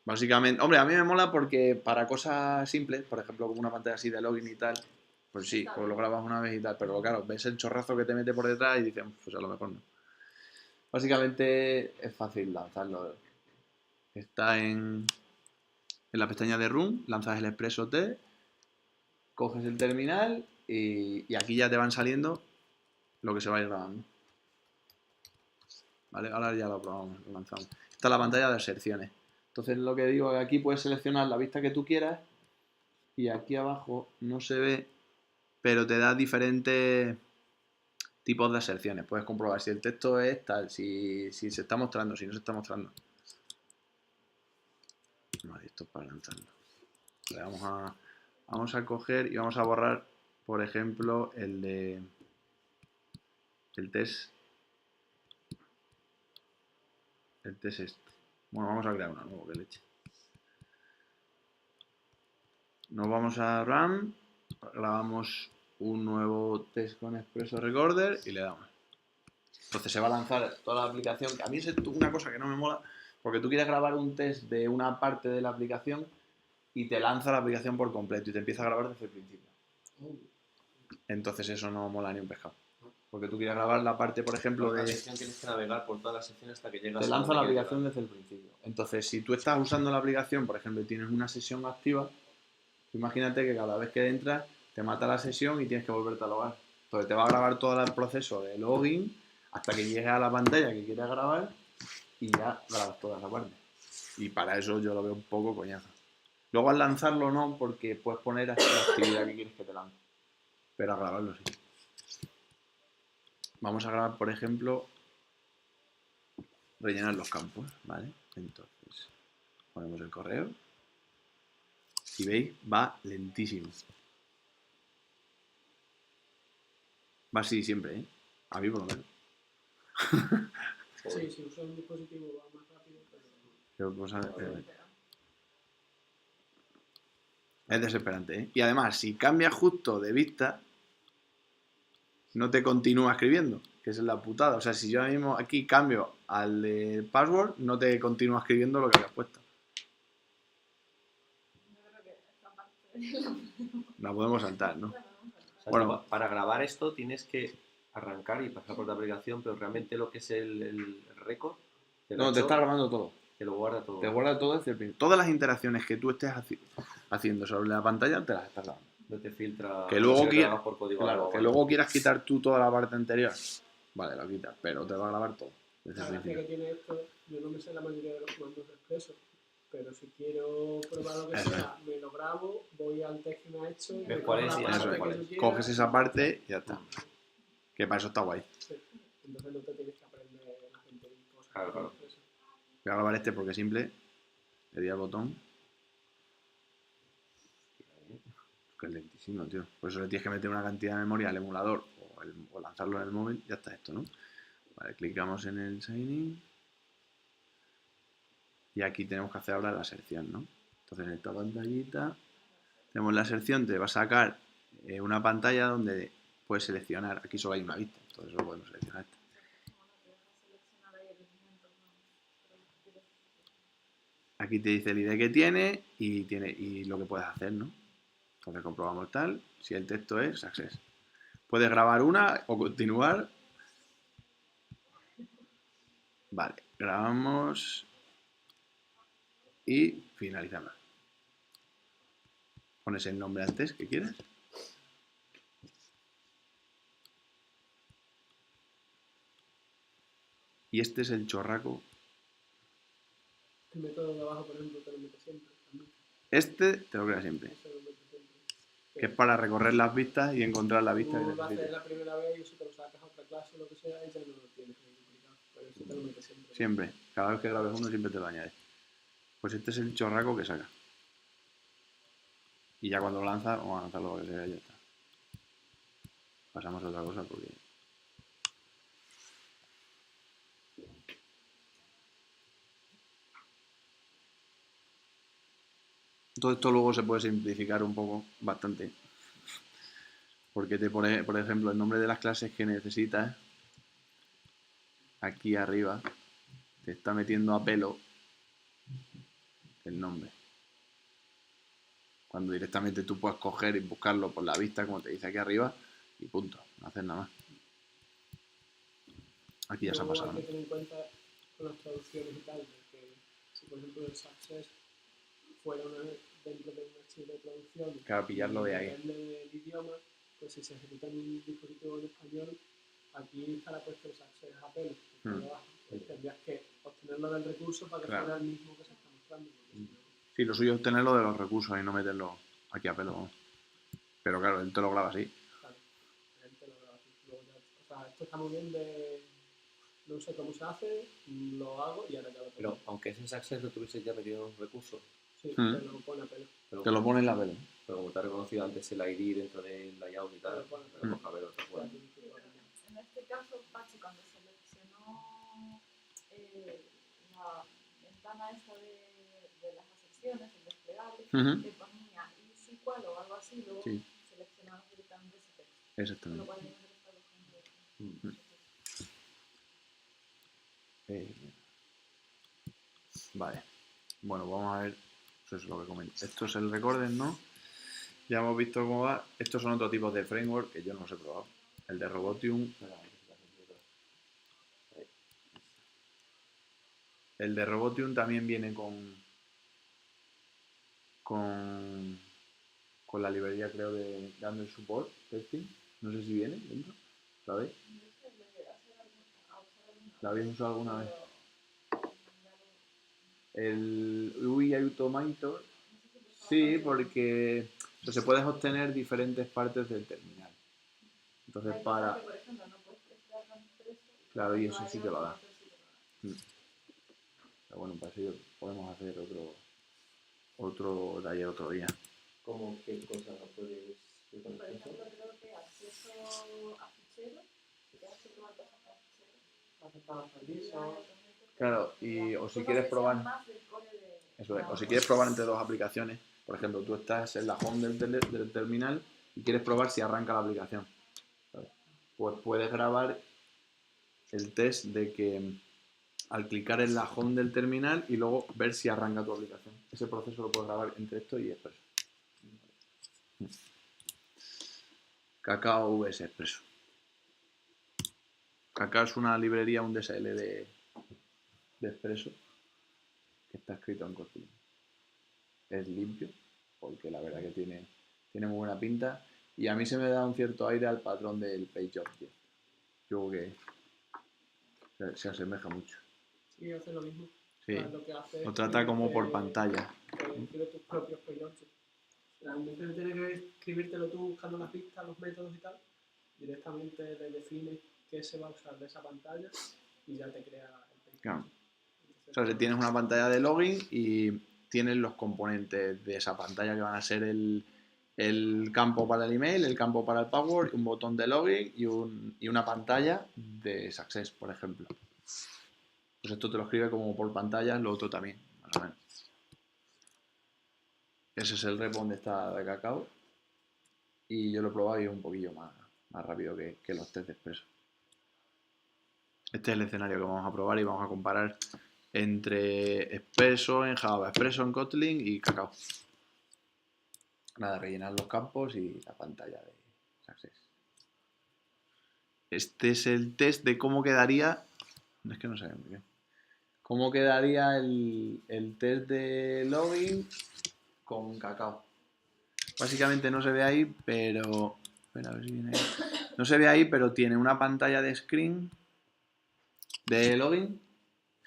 Básicamente, hombre, a mí me mola porque para cosas simples, por ejemplo, como una pantalla así de login y tal, pues sí, pues lo grabas una vez y tal, pero claro, ves el chorrazo que te mete por detrás y dices, pues a lo mejor no. Básicamente es fácil lanzarlo. Está en la pestaña de Run, lanzas el Expresso T, coges el terminal y aquí ya te van saliendo lo que se va a ir grabando. ¿Vale? Ahora ya lo probamos, lo lanzamos. Esta es la pantalla de aserciones. Entonces lo que digo es que aquí puedes seleccionar la vista que tú quieras y aquí abajo no se ve, pero te da diferentes tipos de aserciones. Puedes comprobar si el texto es tal, si se está mostrando, si no se está mostrando. Vale, esto es para lanzarlo. Le vamos a coger y vamos a borrar, por ejemplo, el test. El test este. Bueno, vamos a crear uno nuevo, que leche. Nos vamos a RAM, grabamos un nuevo test con Expresso Recorder y le damos. Entonces se va a lanzar toda la aplicación, que a mí es una cosa que no me mola, porque tú quieres grabar un test de una parte de la aplicación y te lanza la aplicación por completo y te empieza a grabar desde el principio. Entonces eso no mola ni un pescado. Porque tú quieres grabar la parte, por ejemplo, La de... sección tienes que navegar por toda la sección hasta que llegas Te a lanza donde la quieres aplicación llegar. desde el principio. Entonces, si tú estás usando la aplicación, por ejemplo, y tienes una sesión activa, imagínate que cada vez que entras te mata la sesión y tienes que volverte a logar. Entonces te va a grabar todo el proceso de login hasta que llegues a la pantalla que quieres grabar y ya grabas toda esa parte. Y para eso yo lo veo un poco coñazo. Luego al lanzarlo no, porque puedes poner hasta la actividad que quieres que te lance. Pero a grabarlo sí. Vamos a grabar, por ejemplo, rellenar los campos, ¿vale? Entonces, ponemos el correo. Si veis, va lentísimo. Va así siempre, ¿eh? A mí por lo menos. Sí, si usas un dispositivo va más rápido, Pero, pues, es desesperante, ¿eh? Y además, si cambias justo de vista, no te continúa escribiendo, que esa es la putada. O sea, si yo ahora mismo aquí cambio al de password, no te continúa escribiendo lo que habías puesto. Yo creo que esta parte La podemos saltar, ¿no? O sea, Bueno. para grabar esto tienes que arrancar y pasar por la aplicación, pero realmente lo que es el récord No, te está grabando todo. te lo guarda todo. Te guarda todo desde el principio. Todas las interacciones que tú estés haciendo sobre la pantalla te las estás grabando. No te filtra. Que luego, si lo grabas por código claro, algo, que ¿vale? luego quieras quitar tú toda la parte anterior. Vale, lo quitas, pero te va a grabar todo. Desde la el gracia que principio. tiene esto, yo no me sé la mayoría de los comandos de Expresso, pero si quiero probar lo que Eso sea, me lo grabo, voy al test que me ha hecho, Ves me cuál cojo es la y parte eso es. que tú quieras, Coges esa parte y ya está. Que para eso está guay. sí. Entonces no te tienes que aprender la gente y cosas. Claro, claro. Expresso. Voy a grabar este porque es simple. Le di al botón. Que es lentísimo, tío. Por eso le tienes que meter una cantidad de memoria al emulador o lanzarlo en el móvil. Ya está esto, ¿no? Vale, clicamos en el sign in. Y aquí tenemos que hacer ahora la aserción, ¿no? Entonces en esta pantallita tenemos la aserción, te va a sacar una pantalla donde puedes seleccionar. Aquí solo hay una vista, entonces solo podemos seleccionar esta. Aquí te dice el ID que tiene y lo que puedes hacer, ¿no? Entonces comprobamos tal, si el texto es success. Puedes grabar una o continuar. Vale, grabamos y finalizamos. Pones el nombre antes que quieres. Y este es el chorraco. El método de abajo, por ejemplo, te lo meto siempre. También. Este te lo crea siempre. Eso lo meto siempre. Que es para recorrer las vistas y encontrar la vista que Tú lo haces necesites. la primera vez y eso te lo sacas a otra clase o lo que sea y ya no lo tienes ahí duplicado. Pero eso te lo metes siempre. Siempre. Cada vez que grabes uno siempre te lo añades. Pues este es el chorraco que saca. Y ya cuando lo lanzas, vamos a lanzarlo lo que sea y ya está. Pasamos a otra cosa porque... Todo esto luego se puede simplificar un poco, bastante. Porque te pone, por ejemplo, el nombre de las clases que necesitas. Aquí arriba. Te está metiendo a pelo el nombre. Cuando directamente tú puedes coger y buscarlo por la vista, como te dice aquí arriba, y punto. No haces nada más. Aquí ya se ha Luego pasado, hay ¿no? que tener en cuenta con las traducciones y tal, de que si por ejemplo el Success fuera dentro de un archivo de traducción, Claro, pillarlo de ahí. depende del idioma, pues si se ejecuta en un dispositivo en español, aquí estará puesto el Success a pelo, que está debajo. Pues tendrías que obtenerlo del recurso para que Claro. fuera el mismo que se está mostrando. Porque si no, Sí, lo suyo es tenerlo de los recursos y no meterlo aquí a pelo. Pero claro, él te lo graba así. claro, él te lo graba así. Luego ya, o sea, esto está muy bien de... No sé cómo se hace, lo hago y ahora ya lo tengo. Pero aunque ese Success lo tuviese ya metido en un recurso, Sí, Mm. te lo pone a pelo. pero, Te lo pone en la pelo. pero como te ha reconocido antes el ID dentro del layout y tal, Te lo pone, te lo coge a ver otra Ya cosa. tienes que poner. En este caso, Pachi, cuando seleccionó la ventana esta de las acepciones, el desplegable, Ujú. que ponía SQL o algo así, luego Sí. seleccionamos directamente ese texto. Con lo Exactamente. cual ya no lo está cogiendo. Vale. Bueno, vamos a ver. Eso es lo que comento. Esto es el recorder, ¿no? Ya hemos visto cómo va. Estos son otros tipos de framework que yo no los he probado. El de Robotium. El de Robotium también viene con la librería, creo, de Android Support Testing. No sé si viene dentro. ¿Sabéis? ¿La habéis usado alguna vez? El UI Automator. Sí, porque se puedes obtener diferentes partes del terminal. Entonces para... Por ejemplo, no puedes prestar tan expreso. Claro, y eso sí te lo da. Pero bueno, para eso podemos hacer otro taller otro día. ¿Cómo qué cosa no puedes ver con Por el ejemplo, texto? creo que acceso a ficheros, si te hace probar cosas a ficheros. Aceptado permiso. Claro, y o si quieres probar... Eso es, o si quieres probar entre dos aplicaciones, por ejemplo, tú estás en la home del terminal y quieres probar si arranca la aplicación. ¿Sabes? Pues puedes grabar el test de que al clicar en la home del terminal y luego ver si arranca tu aplicación. Ese proceso lo puedes grabar entre esto y Expresso. Kakao VS Expresso. Kakao es una librería, un DSL de Expresso que está escrito en Kotlin. Es limpio, porque la verdad que tiene muy buena pinta y a mí se me da un cierto aire al patrón del PageObject. Yo creo que se asemeja mucho. Sí, hace lo mismo. Sí, O sea, lo que hace lo es trata como escribirte- por pantalla. escribe tus propios payloads. O sea, en vez de tener que escribírtelo tú buscando las pistas, los métodos y tal, directamente le defines qué se va a usar de esa pantalla y ya te crea el payload. Claro. Entonces, O sea, si tienes una pantalla de login y tienes los componentes de esa pantalla que van a ser el campo para el email, el campo para el password, un botón de login y una pantalla de Success, por ejemplo. Pues esto te lo escribe como por pantalla, lo otro también, más o menos. Ese es el repo donde está de Kakao. Y yo lo he probado y es un poquillo más rápido que los test de Expresso. Este es el escenario que vamos a probar y vamos a comparar entre Expresso en Java, Expresso en Kotlin y Kakao. Nada, rellenar los campos y la pantalla de Success. Este es el test de cómo quedaría. Es que no sé muy bien. ¿Cómo quedaría el test de login con Cacao? Básicamente no se ve ahí, pero... Espera, a ver si viene ahí. No se ve ahí, pero tiene una pantalla de screen de login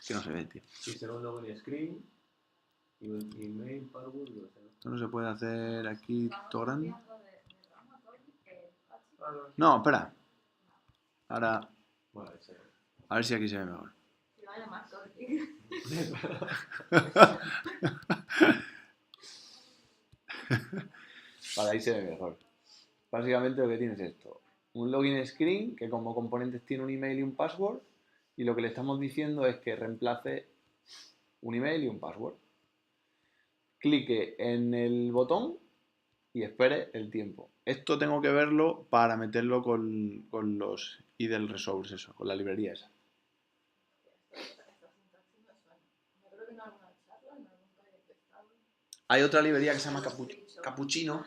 que no se ve, tío. Sí, será un login screen, email, password, no sé. Esto no se puede hacer aquí todo grande. Cambiando de rama, Tony, Hachi. Ah, no. No, espera. Ahora, Vale, sí. a ver si aquí se ve mejor. Se va a llamar Tony. Vale, ahí se ve mejor. Básicamente lo que tienes es esto. Un login screen que como componentes tiene un email y un password. Y lo que le estamos diciendo es que reemplace un email y un password. Clique en el botón y espere el tiempo. Esto tengo que verlo para meterlo con los idle resources, eso, con la librería esa. Esta sintaxis me suena. Yo creo que en alguna charla, en algún taller que he estado. Hay otra librería que se llama Capuchino. Cappuccino,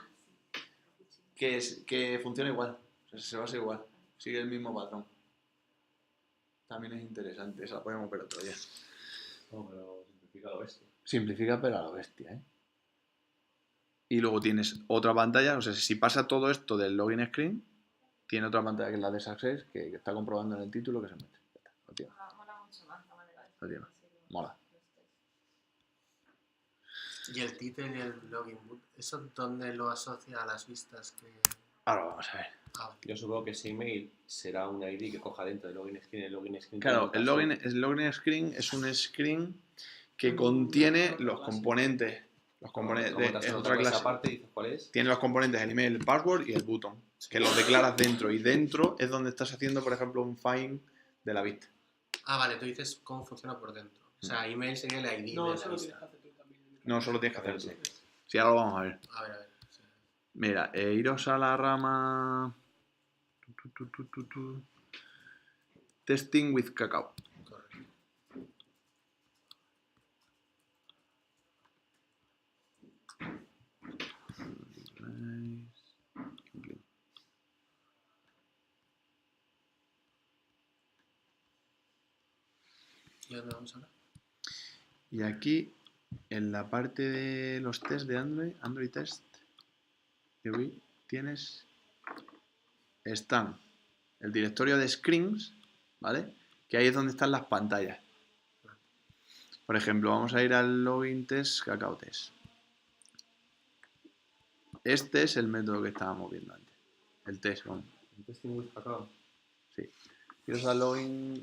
que funciona igual. O sea, se basa igual. Sigue el mismo patrón. También es interesante. Esa la podemos ver otro día. No, pero simplificado esto. Simplifica, pero a lo bestia, ¿eh? Y luego tienes otra pantalla. O sea, si pasa todo esto del login screen, tiene otra pantalla que es la de Success, que está comprobando en el título que se mete. Ya está, lo tiene. Mola mucho más la manera de Lo tiene. hacerlo. Mola. Y el title y el login boot, ¿eso dónde lo asocia a las vistas que...? Ahora vamos a ver. Ah, Yo supongo que ese email será un ID que coja dentro del login screen. El login screen Claro, tiene un el login screen es un screen que contiene los componentes. Los componentes es otra clase. Aparte, dices cuál es. Tiene los componentes, el email, el password y el button, que los declaras dentro. Y dentro es donde estás haciendo, por ejemplo, un find de la vista. vale, tú dices cómo funciona por dentro. O sea, email sería el ID No, de eso la lo tienes que vista. hacer tú también. No, solo tienes que hacer tú. Sí. Sí, ahora lo vamos a ver. A ver. Sí. Mira, iros a la rama... Testing with Cacao. Correcto. ¿Y dónde vamos ahora? Y aquí, en la parte de los tests de Android Test, están el directorio de screens, ¿vale? Que ahí es donde están las pantallas. Por ejemplo, vamos a ir al login test, Cacao test. Este es el método que estábamos viendo antes. El test, vamos. El testing with Cacao. Sí. ¿Quieres al login?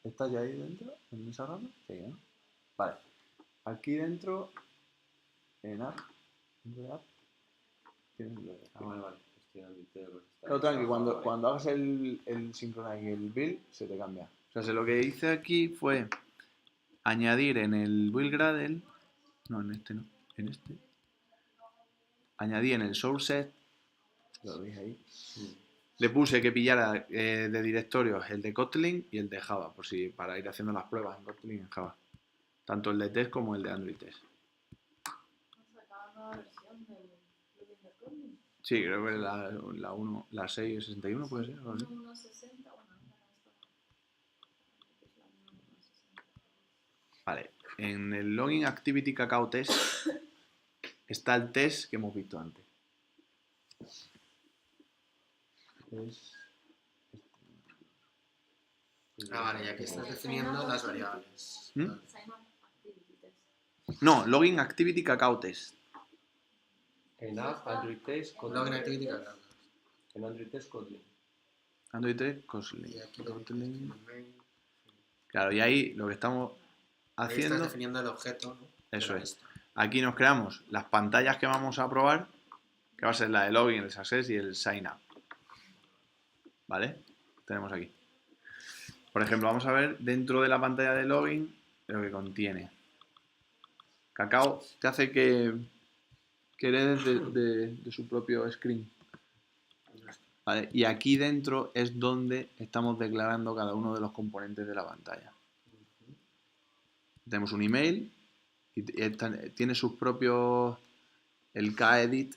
¿Está ya ahí dentro? ¿En esa rama? Sí, ¿no? Vale. Aquí dentro, en app, dentro de app, tienes lo de Vale. Gestionando todo. Pero tranqui, cuando hagas el synchronize y el build, se te cambia. O sea, lo que hice aquí fue añadir en el build Gradle, no, en este no, en este, añadí en el source set, lo veis ahí, le puse que pillara de directorios el de Kotlin y el de Java, por si para ir haciendo las pruebas en Kotlin y en Java. Tanto el de test como el de Android test. ¿Han sacado nueva versión del plugin de Kotlin? Sí, creo que la 1, la 661 puede ser, algo así. 1.60, bueno, es la 1.60. Vale, en el Login Activity Cacao Test está el test que hemos visto antes. Vale, y aquí estás definiendo las variables. ¿Mm? Vale. Sign up activity test. No, Login Activity Cacao Test. En app, Android Test, Login activity Cacao. En Android Test, Kotlin. Android Test, Kotlin. Y aquí lo Kotlin. email. Claro, y ahí lo que estamos Ahí haciendo, estás definiendo el objeto, ¿no? eso De la es. lista. Aquí nos creamos las pantallas que vamos a probar, que va a ser la de Login, el Success y el Sign Up. ¿Vale? Tenemos aquí. Por ejemplo, vamos a ver dentro de la pantalla de Login lo que contiene. Cacao te hace que heredes de su propio screen. ¿Vale? Y aquí dentro es donde estamos declarando cada uno de los componentes de la pantalla. Tenemos un email y tiene sus propios... El Kedit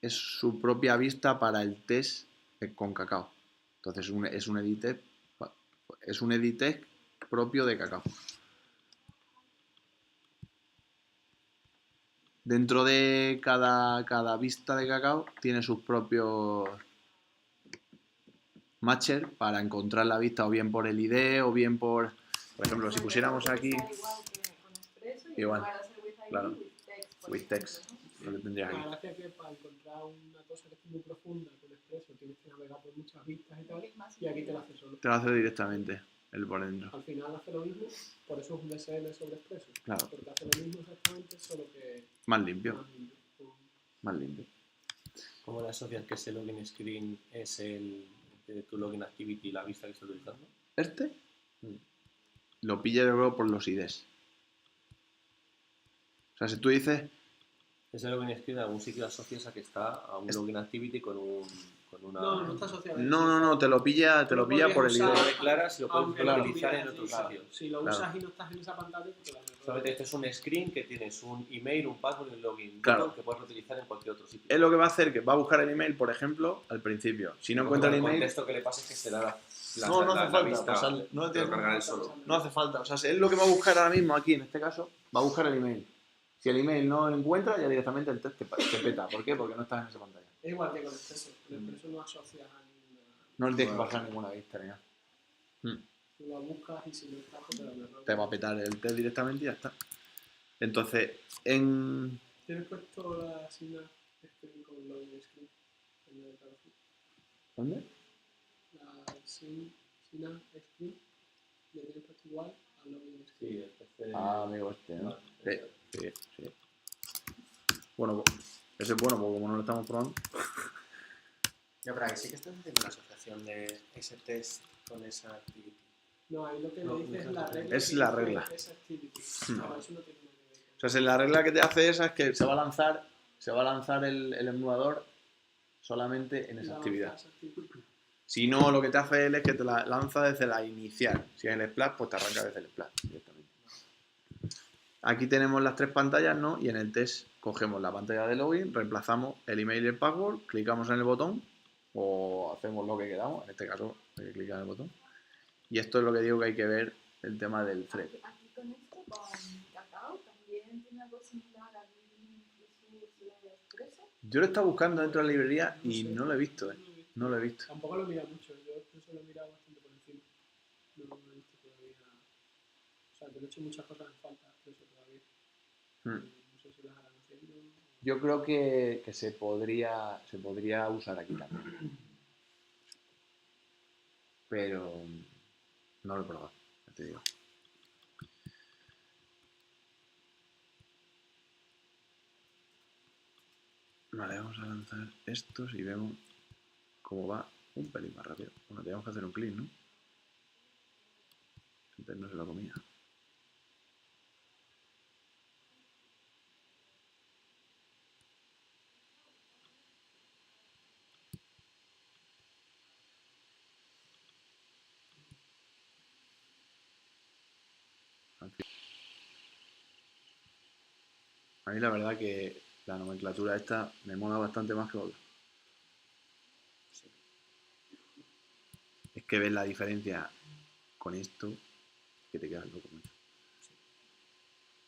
es su propia vista para el test con Cacao. Entonces es un edit text propio de Cacao. Dentro de cada vista de cacao tiene sus propios matcher para encontrar la vista o bien por el ID o bien por ejemplo, si pusiéramos aquí Igual que con Expresso y igual, en lugar de hacer with ID, claro, with text, por with ejemplo, text, ¿no? lo que tendrías La aquí. gracia es que para encontrar una cosa que es muy profunda con Expresso tienes que navegar por muchas vistas y tal, y aquí te lo hace solo. Te lo hace directamente el por dentro. Al final hace lo mismo, por eso es un DSL sobre Expresso. Claro. Porque hace lo mismo exactamente, solo que Más limpio, más limpio. más limpio. ¿Cómo le asocias que ese login screen es el de tu login activity, la vista que estás utilizando? Este lo pilla yo creo por los IDs. O sea, si tú dices Ese login screen en algún sitio asocias a que está a un login activity con una... No está asociado. no, te lo pilla por el ID. Lo declaras y lo puedes Aunque claro. utilizar en otro claro, sitio. Si lo Claro. usas y no estás en esa pantalla, porque la Solamente este es un screen que tienes un email, un password y un login Claro. que puedes utilizar en cualquier otro sitio. Es lo que va a hacer que va a buscar el email, por ejemplo, al principio. Si no encuentra el El email, contexto que le pasa es que se da la No hace falta vista, pasarle, no te tiene- lo cargará él solo. no hace falta. O sea, es lo que va a buscar ahora mismo aquí, en este caso, va a buscar el email. Si el email no lo encuentra, ya directamente el test te peta. ¿Por qué? Porque no estás en esa pantalla. Es igual que con Expresso. Con Expresso no asocias a ninguna. No le tienes que pasar ninguna vista ni nada. Tú la buscas y si no estás, pues te da un error. Te va a petar el test directamente y ya está. Entonces, en... ¿Tienes puesto la Synapse Screen con login screen? En el trabajo. ¿Dónde? La Synapse Screen le tienes puesto igual al login Sí, screen. el PC... Amigo este, ¿no? Vale, Sí. Bueno, ese es bueno, porque como no lo estamos probando. Yo creo que sí que estás haciendo la asociación de ese test con esa activity. No, ahí lo que No, le dice no es la sé. regla. Es que la dice regla. Esa activity. Hmm. Ahora, eso no tiene nada que ver con. O sea, si la regla que te hace esa es que se va a lanzar el emulador solamente en esa La actividad. esa activity. Si no, lo que te hace él es que te la lanza desde la inicial. Si es el splash, pues te arranca desde el splash directamente. Aquí tenemos las tres pantallas, ¿no? Y en el test cogemos la pantalla de login, reemplazamos el email y el password, clicamos en el botón o hacemos lo que queramos. En este caso, hay que clicar en el botón. Y esto es lo que digo que hay que ver el tema del thread. Aquí con esto, con Cacao, también tiene algo similar a Expresso. Yo lo he estado buscando dentro de la librería y no lo he visto, ¿eh? No lo he visto. Tampoco lo he mirado mucho, yo incluso lo he mirado bastante por encima. No lo he visto todavía. O sea, que le he hecho muchas cosas en falta, pero eso todavía. Hmm. No sé si las harán haciendo. Yo creo que se podría usar aquí también. Pero no lo he probado, ya te digo. Vale, vamos a lanzar estos y vemos cómo va un pelín más rápido. Bueno, tenemos que hacer un clic, ¿no? Antes no se lo comía. A mí la verdad que la nomenclatura esta me mola bastante más que otra. Es que ves la diferencia con esto que te quedas loco, macho.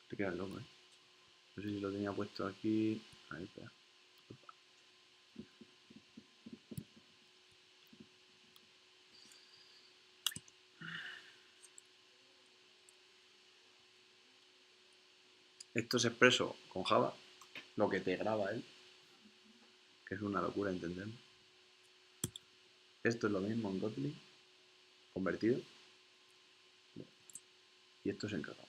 Te quedas loco, ¿eh? No sé si lo tenía puesto aquí. A ver, espera. Esto es Expresso con Java, lo que te graba él, que es una locura entenderlo. Esto es lo mismo en Kotlin, convertido. Y esto es en Cacao.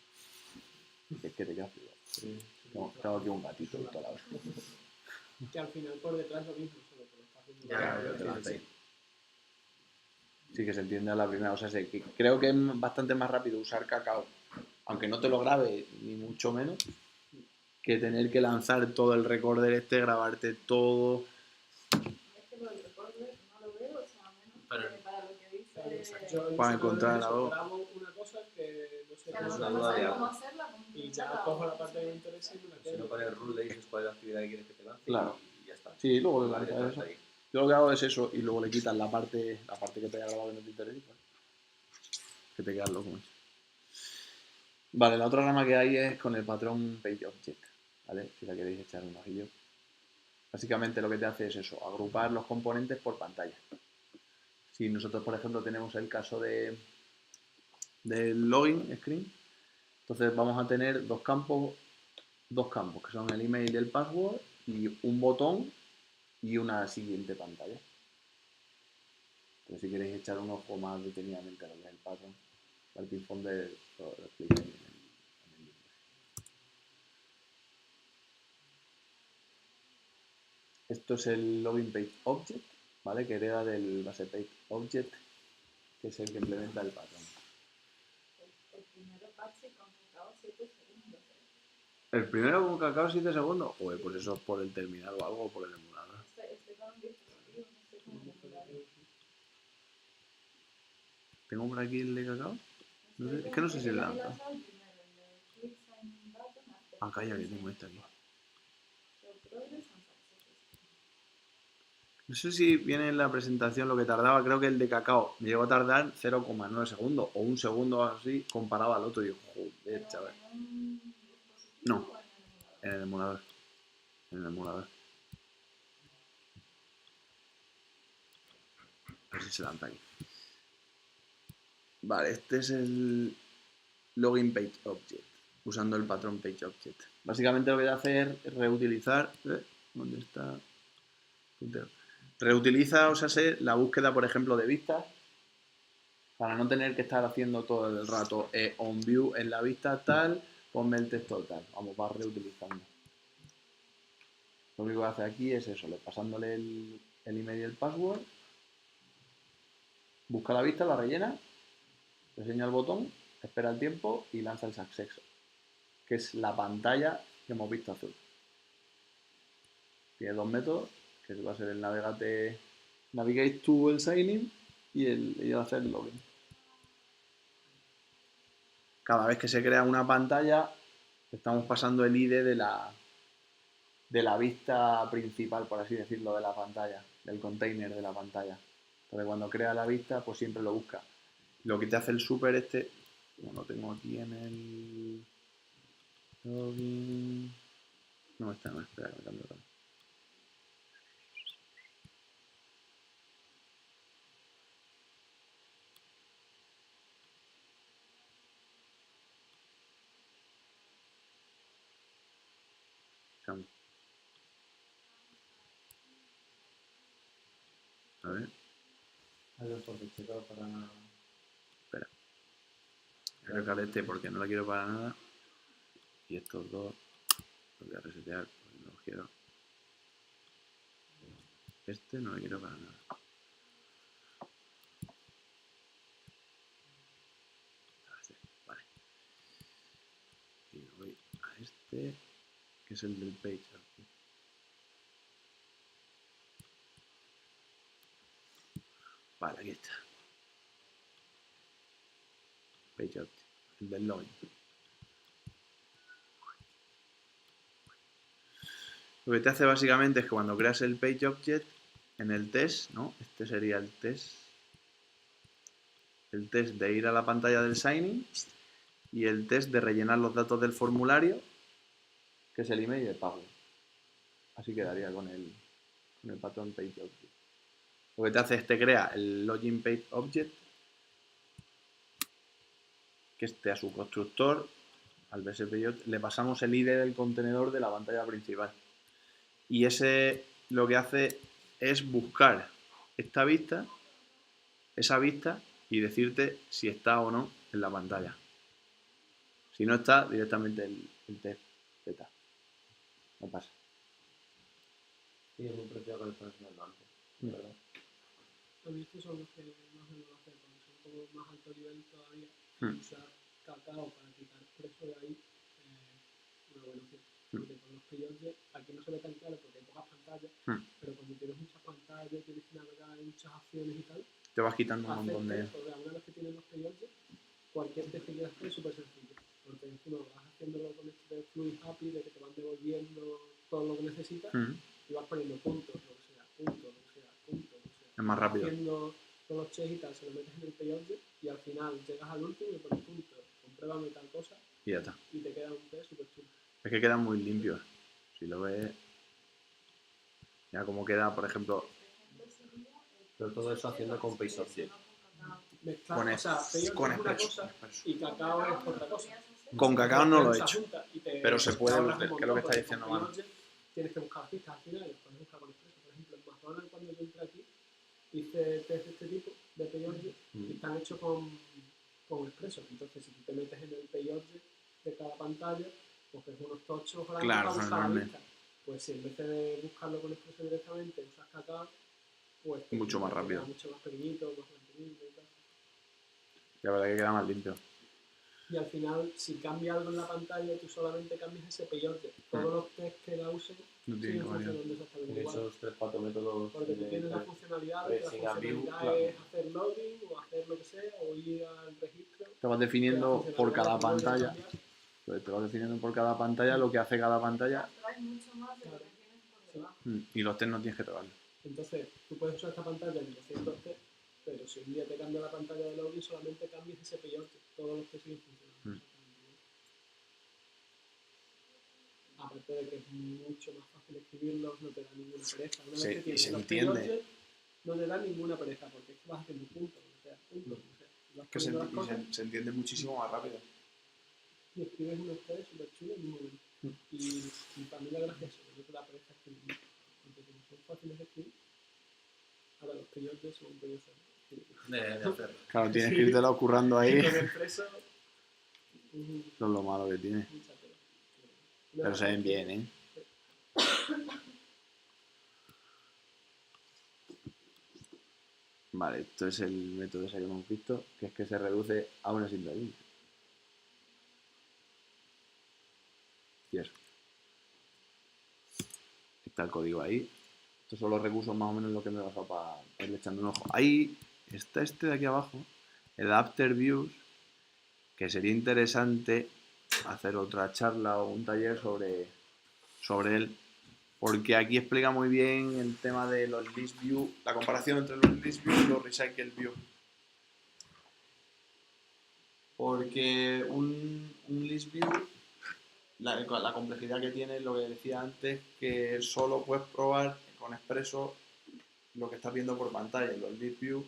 Es que te quedas flipado. Tengo aquí un gatito de toda la hora. Que al final por detrás lo mismo, solo que lo estás viendo. Claro, te lo hace. Sí que se entiende a la primera. O sea, que creo que es bastante más rápido usar Cacao, aunque no te lo grabe ni mucho menos, que tener que lanzar todo el recorder grabarte todo. Es que lo del recorder no lo veo, o sea, menos Pero- que para lo que dice. Yo Para uso encontrar eso, la voz. grabo una cosa que no sé Que a Es lo una mejor no duda sabes de cómo algo. hacerla, y ya cojo la parte que me interesa y me la Si no quedo. con el rule le dices cuál es la actividad que quieres que te lance Claro. y ya está. Sí, luego le Vale, lanzas entonces eso. ahí. Yo lo que hago es eso y luego le quitas la parte que te haya grabado que no te interesa. Que te quedas loco, macho. Vale, la otra rama que hay es con el patrón PageObject. ¿vale? Si la queréis echar un ojillo. Básicamente lo que te hace es eso, agrupar los componentes por pantalla. Si nosotros, por ejemplo, tenemos el caso del login screen, entonces vamos a tener dos campos, que son el email y el password, y un botón y una siguiente pantalla. Entonces, si queréis echar un ojo más detenidamente a lo que es el patrón, Martin Fonder lo explica ahí en el libro. Esto es el login page object, ¿vale? Que hereda del base page object, que es el que implementa el patrón. El primero Patsy con cacao 7 segundos. El primero con cacao 7 segundos. Joder, pues eso es por el terminal o algo, o por el emulador. Este con un dispositivo, no sé cómo lo emularé. ¿Tengo por aquí el de cacao? No sé, es que no sé si el lanza. Ah, calla, que tengo este aquí. No sé si viene en la presentación lo que tardaba, creo que el de cacao me llegó a tardar 0,9 segundos o un segundo así comparado al otro. Y digo, joder, chaval. No, en el emulador. En el emulador. A ver si se lanza aquí. Vale, este es el login page object, usando el patrón page object. Básicamente lo que voy a hacer es reutilizar. ¿Dónde está? Reutiliza, o sea, la búsqueda, por ejemplo, de vistas, para no tener que estar haciendo todo el rato on view en la vista tal, ponme el texto tal. Vamos, va reutilizando. Lo único que hace aquí es eso, pasándole el email y el password, busca la vista, la rellena, reseña el botón, espera el tiempo y lanza el success, que es la pantalla que hemos visto azul. Tiene dos métodos, que va a ser el navigate to el sign-in y el hacer el login. Cada vez que se crea una pantalla, estamos pasando el ID de la vista principal, por así decirlo, de la pantalla, del container de la pantalla. Entonces, cuando crea la vista, pues siempre lo busca. Lo que te hace el super este, como lo tengo aquí en el login. No, está, no, espera, que me cambio todo. A ver. Espera. Voy a recargar este porque no lo quiero para nada. Y estos dos los voy a resetear porque no los quiero. Este no lo quiero para nada. Vale. Y me voy a este, que es el del page. Vale, aquí está. Page object, el del login. Lo que te hace básicamente es que cuando creas el page object, en el test, ¿no? Este sería el test de ir a la pantalla del sign-in y el test de rellenar los datos del formulario, que es el email y el password. Así quedaría con el patrón page object. Lo que te hace es te crea el login page object, que esté a su constructor, al BSPJ, le pasamos el ID del contenedor de la pantalla principal. Y ese lo que hace es buscar esta vista, esa vista, y decirte si está o no en la pantalla. Si no está, directamente el test beta. No pasa. Sí, es muy parecido con el que enseñando antes, ¿verdad? A mí estos son los que más me lo hacen, porque son como más alto nivel todavía. Usar cacao para quitar preso de ahí, una buena opción. Porque con los PJs aquí no se ve tan claro porque hay pocas pantallas, pero cuando tienes muchas pantallas, tienes que navegar, hay muchas acciones y tal, te vas quitando un montón de... Una vez que tienes los PJs, cualquier test que quieras hacer es súper sencillo. Porque encima vas haciéndolo con esto de Fluid Happy, de que te van devolviendo todo lo que necesitas, y vas poniendo puntos, lo que sea, puntos, lo que sea, puntos, lo que sea. Es más rápido. Haciendo todos los checks y tal, se lo metes en el PJ y al final llegas al último y pones puntos, compruébame tal cosa Y ya está. y te queda un test súper chulo. Es que quedan muy limpios. Si lo ves, mira cómo queda, por ejemplo, Pero todo eso haciendo con PageObject. Mezclar, con o sea, Payoff con es una Expresso. cosa y Cacao es otra cosa. Con Cacao no lo he Se hecho, junta y te- pero se puede, te ahorras un que es lo que montón, está porque diciendo con Manu. Payoff tienes que buscar las pistas al final y puedes buscar con Expresso. Por ejemplo, en McDonald's, cuando yo entré aquí, hice test de este tipo, de Payoff, y están hechos con Expresso. Entonces, si tú te metes en el Payoff de cada pantalla, coges unos tochos grandes Claro, para son buscar la enormes. lista. Pues si en vez de buscarlo con Expresso directamente usas Cacao, pues te Mucho más queda rápido. mucho más pequeñito, más pequeñito y tal. La verdad que queda más limpio. Y al final, si cambia algo en la pantalla, tú solamente cambias ese peyote. Todos los test que la usen No tiene siguen que variar. funcionando exactamente En igual. esos 3-4 métodos Porque tú tienes la de funcionalidad de que la Tracing and View, funcionalidad claro. es hacer loading o hacer lo que sea, o ir al registro. Te vas definiendo por cada pantalla. Pues te vas definiendo por cada pantalla lo que hace cada pantalla Traes mucho más de lo que tienes por debajo. y los test no tienes que tocarlos. Entonces, tú puedes usar esta pantalla en 200 test, pero si un día te cambia la pantalla de loading, solamente cambias ese peyote. Todos los test siguen funcionando exactamente igual. Aparte de que es mucho más fácil escribirlos, no te da ninguna pereza. Una Sí, vez que y tienes se los entiende. peyotes, no te da ninguna pereza, porque es que vas haciendo puntos, o sea, puntos, o sea, vas Que se, poniendo las cosas se entiende muchísimo más rápido. y escribes unos test súper chulos en un momento. Y para mí la gracia es eso, que no te da pereza escribir, porque como son fáciles de escribir, ahora los peyotes son un peyote De hacerlo. Claro, tienes que irte currando ahí. Y con el preso, Eso es lo malo que tiene. mucha tela. Pero se ven bien, ¿eh? Vale, esto es el método ese que hemos visto, que es que se reduce a una simple línea. Y eso. Está el código ahí. Estos son los recursos más o menos lo que me he basado para irle echando un ojo. Ahí está este de aquí abajo, el After Views, que sería interesante hacer otra charla o un taller sobre él, porque aquí explica muy bien el tema de los list view, la comparación entre los list view y los recycle view. Porque un list view, la complejidad que tiene, lo que decía antes, que solo puedes probar con Expresso lo que estás viendo por pantalla. Los list view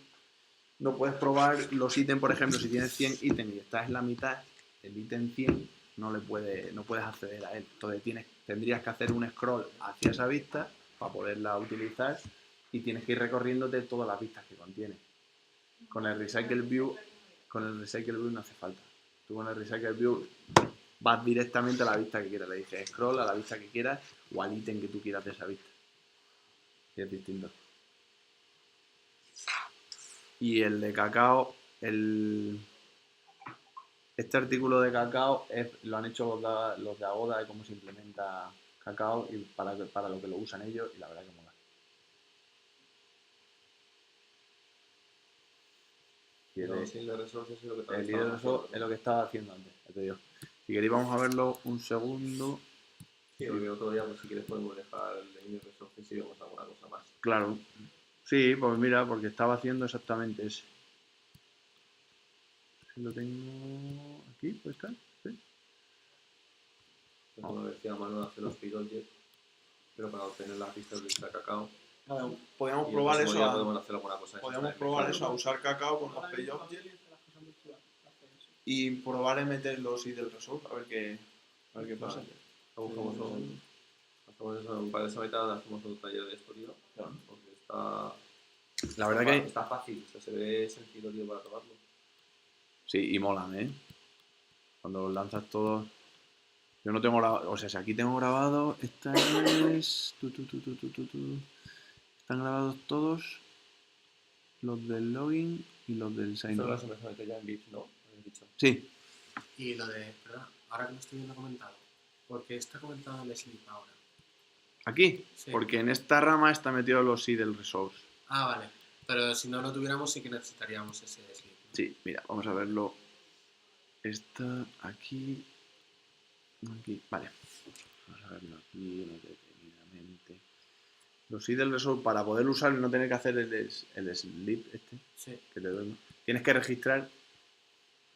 no puedes probar los ítems, por ejemplo, si tienes 100 ítems y estás en la mitad, el ítem 100 no puedes acceder a él. Entonces tendrías que hacer un scroll hacia esa vista para poderla utilizar y tienes que ir recorriéndote todas las vistas que contiene. Con el Recycle View no hace falta. Tú con el Recycle View vas directamente a la vista que quieras. Le dices scroll a la vista que quieras o al ítem que tú quieras de esa vista. Y es distinto. Y el de Cacao, este artículo de Cacao lo han hecho los de Agoda de cómo se implementa Cacao y para lo que lo usan ellos, y la verdad que mola. Y El líder resources es lo que el líder es lo que estaba haciendo antes, ya te digo. Si queréis vamos a verlo un segundo. Sí, porque otro día, pues si quieres podemos dejar el líder resources y vemos alguna cosa más. Claro. Sí, pues mira, porque estaba haciendo exactamente ese. Lo tengo aquí, ¿puede estar? Sí. Como decía Manuel, hacer los feed-objects, pero para obtener las pistas de esta Cacao. Podríamos Y el probar próximo eso día podemos hacer alguna cosa. Podríamos probar eso, a usar Cacao con los pageObjects y probar a meterlos y del resource, a ver qué pasa. Hacemos un par de semanitas, hacemos otro taller de esto, tío. Porque La verdad que está fácil, o sea, se ve sencillo, tío, para probarlo. sí, y molan, ¿eh? Cuando los lanzas todos. Yo no tengo grabado, o sea, si aquí tengo grabado, esta es... Están grabados todos los del login y los del sign Esto up. lo se mete ya en VIP, ¿no? Habéis dicho. Sí, Y lo de, perdón, ahora que lo estoy viendo comentado, porque está comentado el slip ahora. aquí, Sí. porque en esta rama está metido los sí del resource. Ah, vale. Pero si no lo tuviéramos, sí que necesitaríamos ese slip, ¿no? Sí, mira, vamos a verlo. Está aquí. Aquí, vale. Vamos a verlo aquí detenidamente. Los sí del resource, para poder usarlo y no tener que hacer el slip este, Sí. que te doy, tienes que registrar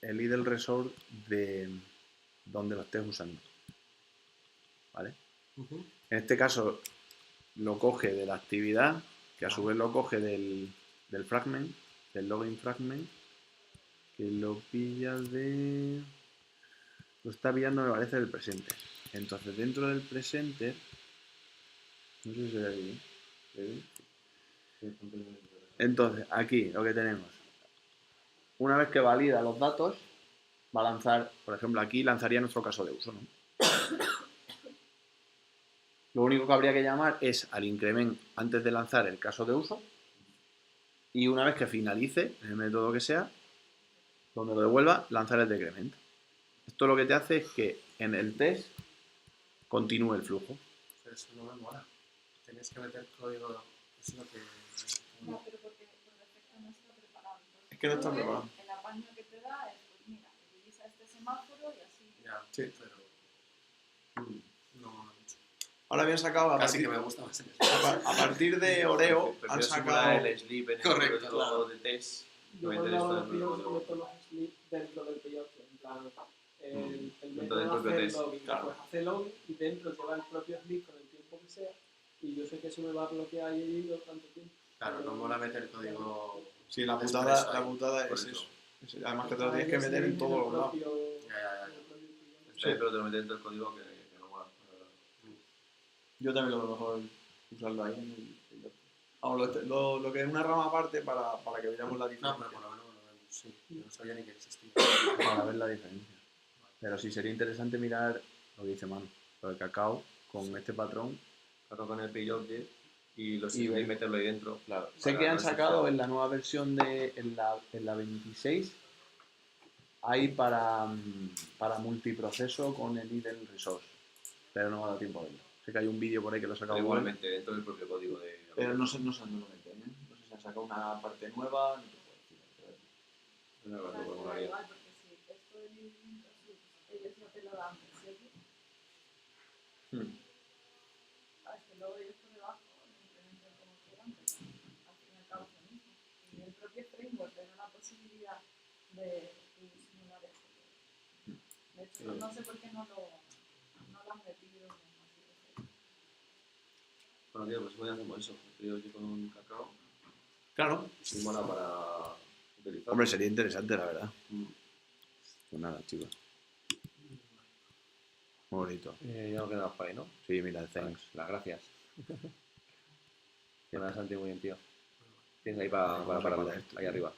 el ID resource de donde lo estés usando. ¿Vale? En este caso lo coge de la actividad, que a su vez lo coge del fragment, del login fragment, que lo pilla de... Lo está pillando, me parece, del presenter. Entonces, dentro del presenter... No sé si se ve aquí. ¿Se ve? Entonces, aquí lo que tenemos. Una vez que valida los datos, va a lanzar, por ejemplo, aquí lanzaría nuestro caso de uso, ¿no? Lo único que habría que llamar es al increment antes de lanzar el caso de uso y una vez que finalice el método que sea, donde lo devuelva, lanzar el decrement. Esto lo que te hace es que en el test continúe el flujo. Pero eso no me mola. Tienes que meter código. Eso es lo que. No, pero porque por defecto no está preparado. Entonces, Es que no está tú ves, preparado. El apaño que te da es, pues mira, utiliza este semáforo y así. Ya, Sí. pero. No mola mucho. Ahora habían sacado Casi que me gusta más en eso. a partir de Oreo Prefiero han simular sacado... el sleep en el Correcto, código claro. de test. Yo No me cuando interesa hago el los PIOs código. meto los sleep dentro del PIO, en plan, el Dentro del método propio hace test, login, claro. pues hace login y dentro lleva el propio sleep con el tiempo que sea y yo sé que eso me va a bloquear y no tanto tiempo. Claro, no mola meter código. Sí, la Expreso putada, ahí. la putada Por es eso. eso. Además que te lo tienes que meter en todos los lados. Ya. Está bien, pero te lo metes dentro del código que no mola. la verdad. Yo también lo mejor usarlo ahí en el... Vamos, lo que es una rama aparte para que veamos la No, diferencia. pero por lo menos lo vemos. Sí, yo no sabía ni que existía. Para ver la diferencia. Pero sí sería interesante mirar lo que dice Manu, lo de cacao con este patrón. Claro, con el payload y los Y sleep ver- meterlo ahí dentro. Claro. Sé Para que han no sacado asociar. en la nueva versión de en la 26 hay para multiproceso con el Idle Resource, pero no me ha dado tiempo a verlo. Sé que hay un vídeo por ahí que lo ha Pero sacado igualmente dentro del propio código de. pero no sé dónde lo meten, ¿eh? No sé si han sacado una parte nueva, no te puedo decir. No, no, Claro, no, te no, da no, igual, porque si esto del Living ellos ya te lo dan, ¿cierto? Sabes que luego ellos por debajo lo implementan como quieran, pero al fin y al cabo es lo mismo. Y el propio framework te da la posibilidad de simular esto. De hecho, no sé por qué no lo han metido así de cerca. Bueno, tío, pues voy a hacer eso. Yo con cacao. Claro. Y mola para utilizar. Hombre, sería interesante, la verdad. Mm. Pues nada, chicos. Muy bonito. Ya no queda más por ahí, ¿no? Sí, mira, el thanks. Las gracias. Que me has sentido muy bien, tío. Tienes ahí para Vamos a pararlo, parar esto, ahí tío. arriba.